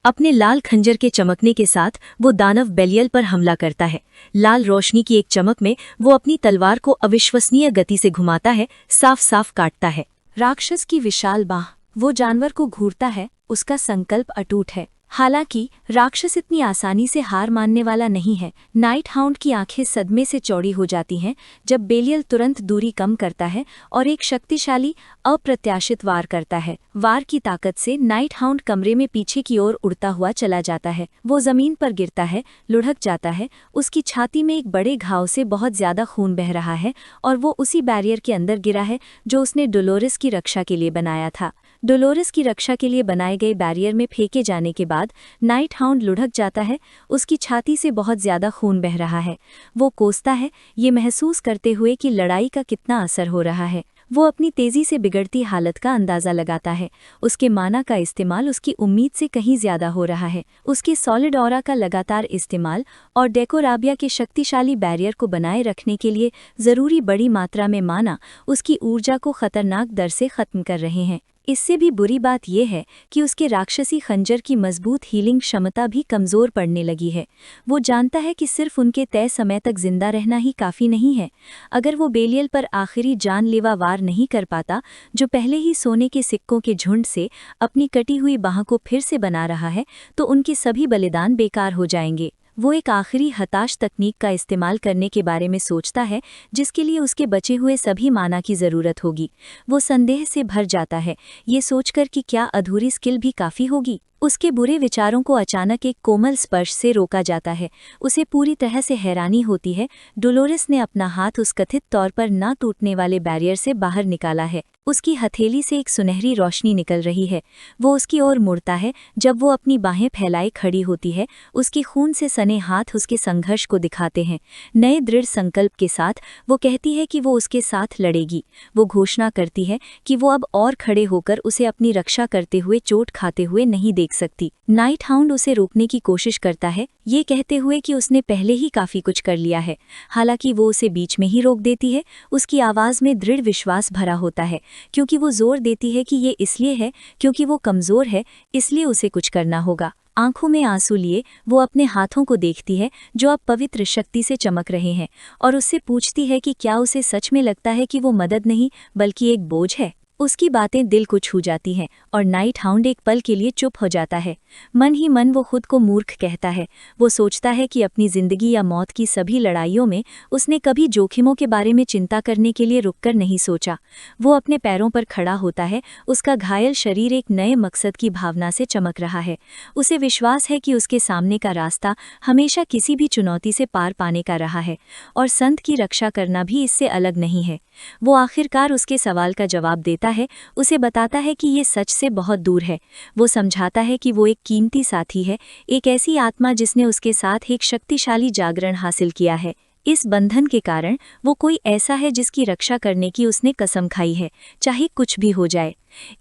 अपने लाल खंजर के चमकने के साथ वो दानव बेलियल पर हमला करता है। लाल रोशनी की एक चमक में वो अपनी तलवार को अविश्वसनीय गति से घुमाता है, साफ साफ काटता है। राक्षस की विशाल बाह वो जानवर को घूरता है, उसका संकल्प अटूट है। हालांकि राक्षस इतनी आसानी से हार मानने वाला नहीं है। नाइट हाउंड की आंखें सदमे से चौड़ी हो जाती हैं जब बेलियल तुरंत दूरी कम करता है और एक शक्तिशाली अप्रत्याशित वार करता है। वार की ताकत से नाइट हाउंड कमरे में पीछे की ओर उड़ता हुआ चला जाता है। वो जमीन पर गिरता है, लुढ़क जाता है। उसकी छाती में एक बड़े घाव से बहुत ज्यादा खून बह रहा है और वो उसी बैरियर के अंदर गिरा है जो उसने डोलोरेस की रक्षा के लिए बनाया था। डोलोरेस की रक्षा के लिए बनाए गए बैरियर में फेंके जाने के बाद नाइट हाउंड लुढ़क जाता है। उसकी छाती से बहुत ज्यादा खून बह रहा है। वो कोसता है, ये महसूस करते हुए कि लड़ाई का कितना असर हो रहा है। वो अपनी तेजी से बिगड़ती हालत का अंदाजा लगाता है। उसके माना का इस्तेमाल उसकी उम्मीद से कहीं ज्यादा हो रहा है। उसके सॉलिड ऑरा का लगातार इस्तेमाल और डेकोराबिया के शक्तिशाली बैरियर को बनाए रखने के लिए जरूरी बड़ी मात्रा में माना उसकी ऊर्जा को खतरनाक दर से खत्म कर रहे हैं। इससे भी बुरी बात यह है कि उसके राक्षसी खंजर की मजबूत हीलिंग क्षमता भी कमजोर पड़ने लगी है। वो जानता है कि सिर्फ उनके तय समय तक जिंदा रहना ही काफी नहीं है। अगर वो बेलियल पर आखिरी जानलेवा वार नहीं कर पाता, जो पहले ही सोने के सिक्कों के झुंड से अपनी कटी हुई बाह को फिर से बना रहा है, तो उनके सभी बलिदान बेकार हो जाएंगे। वो एक आखिरी हताश तकनीक का इस्तेमाल करने के बारे में सोचता है जिसके लिए उसके बचे हुए सभी माना की ज़रूरत होगी। वो संदेह से भर जाता है, ये सोचकर कि क्या अधूरी स्किल भी काफ़ी होगी। उसके बुरे विचारों को अचानक एक कोमल स्पर्श से रोका जाता है। उसे पूरी तरह से हैरानी होती है। डोलोरेस ने अपना हाथ उस कथित तौर पर ना टूटने वाले बैरियर से बाहर निकाला है। उसकी हथेली से एक सुनहरी रोशनी निकल रही है। वो उसकी ओर मुड़ता है। जब वो अपनी बाहें फैलाए खड़ी होती है, उसके खून से सने हाथ उसके संघर्ष को दिखाते हैं। नए दृढ़ संकल्प के साथ वो कहती है कि वो उसके साथ लड़ेगी। वो घोषणा करती है कि वो अब और खड़े होकर उसे अपनी रक्षा करते हुए चोट खाते हुए नहीं देख सकती। नाइट हाउंड उसे रोकने की कोशिश करता है, ये कहते हुए कि उसने पहले ही काफी कुछ कर लिया है। हालांकि वो उसे बीच में ही रोक देती है। उसकी आवाज में दृढ़ विश्वास भरा होता है, क्योंकि वो जोर देती है कि ये इसलिए है क्योंकि वो कमजोर है, इसलिए उसे कुछ करना होगा। आंखों में आंसू लिए वो अपने हाथों को देखती है जो अब पवित्र शक्ति से चमक रहे हैं, और उससे पूछती है कि क्या उसे सच में लगता है कि वो मदद नहीं बल्कि एक बोझ है। उसकी बातें दिल को छू जाती हैं और नाइट हाउंड एक पल के लिए चुप हो जाता है। मन ही मन वो खुद को मूर्ख कहता है। वो सोचता है कि अपनी जिंदगी या मौत की सभी लड़ाइयों में उसने कभी जोखिमों के बारे में चिंता करने के लिए रुककर नहीं सोचा। वो अपने पैरों पर खड़ा होता है। उसका घायल शरीर एक नए मकसद की भावना से चमक रहा है। उसे विश्वास है कि उसके सामने का रास्ता हमेशा किसी भी चुनौती से पार पाने का रहा है, और संत की रक्षा करना भी इससे अलग नहीं है। वो आखिरकार उसके सवाल का जवाब देता है, उसे बताता है कि ये सच से बहुत दूर है। वो समझाता है कि वो एक कीमती साथी है, एक ऐसी आत्मा जिसने उसके साथ एक शक्तिशाली जागरण हासिल किया है। इस बंधन के कारण वो कोई ऐसा है जिसकी रक्षा करने की उसने कसम खाई है, चाहे कुछ भी हो जाए।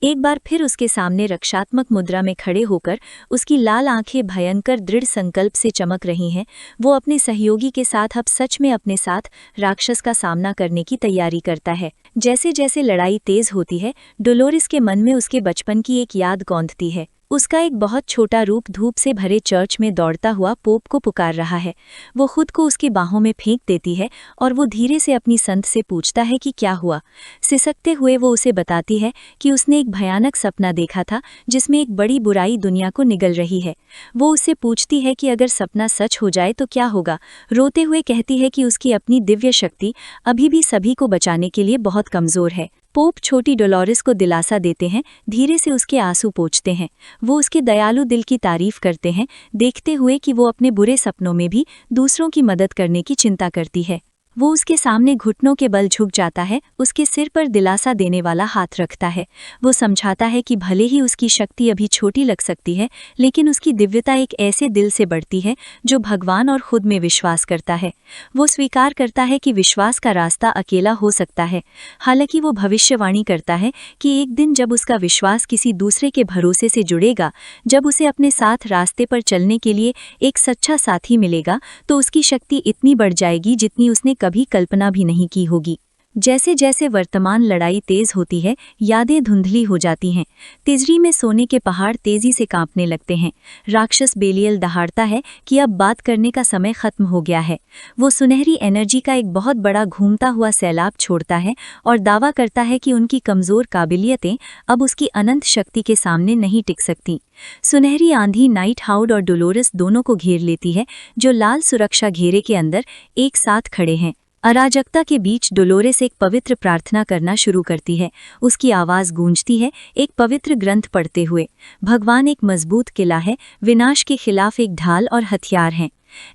एक बार फिर उसके सामने रक्षात्मक मुद्रा में खड़े होकर उसकी लाल आंखें भयंकर दृढ़ संकल्प से चमक रही हैं। वो अपने सहयोगी के साथ अब सच में अपने साथ राक्षस का सामना करने की तैयारी करता है। जैसे जैसे लड़ाई तेज होती है, डोलोरेस के मन में उसके बचपन की एक याद गौंधती है। उसका एक बहुत छोटा रूप धूप से भरे चर्च में दौड़ता हुआ पोप को पुकार रहा है। वो खुद को उसकी बाहों में फेंक देती है और वो धीरे से अपनी संत से पूछता है कि क्या हुआ। सिसकते हुए वो उसे बताती है कि उसने एक भयानक सपना देखा था जिसमें एक बड़ी बुराई दुनिया को निगल रही है। वो उससे पूछती है कि अगर सपना सच हो जाए तो क्या होगा। रोते हुए कहती है कि उसकी अपनी दिव्य शक्ति अभी भी सभी को बचाने के लिए बहुत कमज़ोर है। पोप छोटी डोलोरेस को दिलासा देते हैं, धीरे से उसके आंसू पोंछते हैं। वो उसके दयालु दिल की तारीफ करते हैं, देखते हुए कि वो अपने बुरे सपनों में भी दूसरों की मदद करने की चिंता करती है। वो उसके सामने घुटनों के बल झुक जाता है, उसके सिर पर दिलासा देने वाला हाथ रखता है। वो समझाता है कि भले ही उसकी शक्ति अभी छोटी लग सकती है, लेकिन उसकी दिव्यता एक ऐसे दिल से बढ़ती है जो भगवान और खुद में विश्वास करता है। वो स्वीकार करता है कि विश्वास का रास्ता अकेला हो सकता है। हालांकि वो भविष्यवाणी करता है कि एक दिन जब उसका विश्वास किसी दूसरे के भरोसे से जुड़ेगा, जब उसे अपने साथ रास्ते पर चलने के लिए एक सच्चा साथी मिलेगा, तो उसकी शक्ति इतनी बढ़ जाएगी जितनी उसने कभी कल्पना भी नहीं की होगी। जैसे जैसे वर्तमान लड़ाई तेज होती है, यादें धुंधली हो जाती हैं। तिजरी में सोने के पहाड़ तेजी से कांपने लगते हैं। राक्षस बेलियल दहाड़ता है कि अब बात करने का समय खत्म हो गया है। वो सुनहरी एनर्जी का एक बहुत बड़ा घूमता हुआ सैलाब छोड़ता है और दावा करता है कि उनकी कमज़ोर काबिलियतें अब उसकी अनंत शक्ति के सामने नहीं टिक सकती। सुनहरी आंधी नाइट हाउंड और डोलोरेस दोनों को घेर लेती है, जो लाल सुरक्षा घेरे के अंदर एक साथ खड़े हैं। अराजकता के बीच डोलोरेस एक पवित्र प्रार्थना करना शुरू करती है। उसकी आवाज़ गूंजती है, एक पवित्र ग्रंथ पढ़ते हुए। भगवान एक मजबूत किला है, विनाश के खिलाफ एक ढाल और हथियार हैं।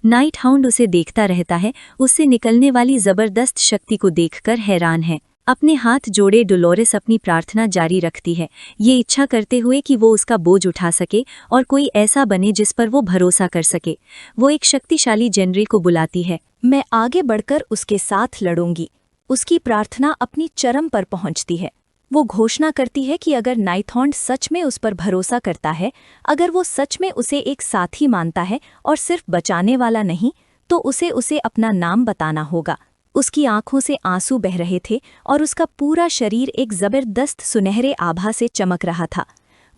नाइट हाउंड उसे देखता रहता है, उससे निकलने वाली जबरदस्त शक्ति को देखकर हैरान है। अपने हाथ जोड़े डोलोरेस अपनी प्रार्थना जारी रखती है, ये इच्छा करते हुए कि वो उसका बोझ उठा सके और कोई ऐसा बने जिस पर वो भरोसा कर सके। वो एक शक्तिशाली जनरी को बुलाती है। मैं आगे बढ़कर उसके साथ लड़ूंगी। उसकी प्रार्थना अपनी चरम पर पहुंचती है। वो घोषणा करती है कि अगर नाइटहाउंड सच में उस पर भरोसा करता है, अगर वो सच में उसे एक साथी मानता है और सिर्फ बचाने वाला नहीं, तो उसे अपना नाम बताना होगा। उसकी आंखों से आंसू बह रहे थे और उसका पूरा शरीर एक जबरदस्त सुनहरे आभा से चमक रहा था।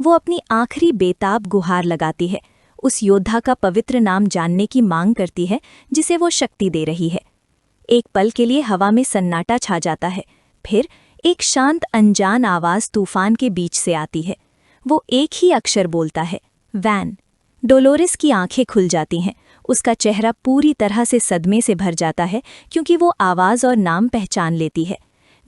वो अपनी आखिरी बेताब गुहार लगाती है, उस योद्धा का पवित्र नाम जानने की मांग करती है जिसे वो शक्ति दे रही है। एक पल के लिए हवा में सन्नाटा छा जाता है, फिर एक शांत अनजान आवाज़ तूफान के बीच से आती है। वो एक ही अक्षर बोलता है, वैन। डोलोरेस की आंखें खुल जाती हैं, उसका चेहरा पूरी तरह से सदमे से भर जाता है क्योंकि वो आवाज़ और नाम पहचान लेती है।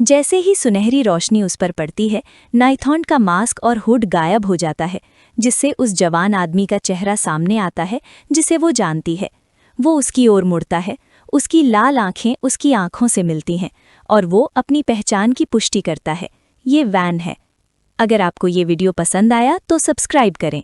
जैसे ही सुनहरी रोशनी उस पर पड़ती है, नाइटहाउंड का मास्क और हुड गायब हो जाता है, जिससे उस जवान आदमी का चेहरा सामने आता है जिसे वो जानती है। वो उसकी ओर मुड़ता है, उसकी लाल आंखें उसकी आंखों से मिलती हैं और वो अपनी पहचान की पुष्टि करता है, ये वैन है। अगर आपको ये वीडियो पसंद आया तो सब्सक्राइब करें,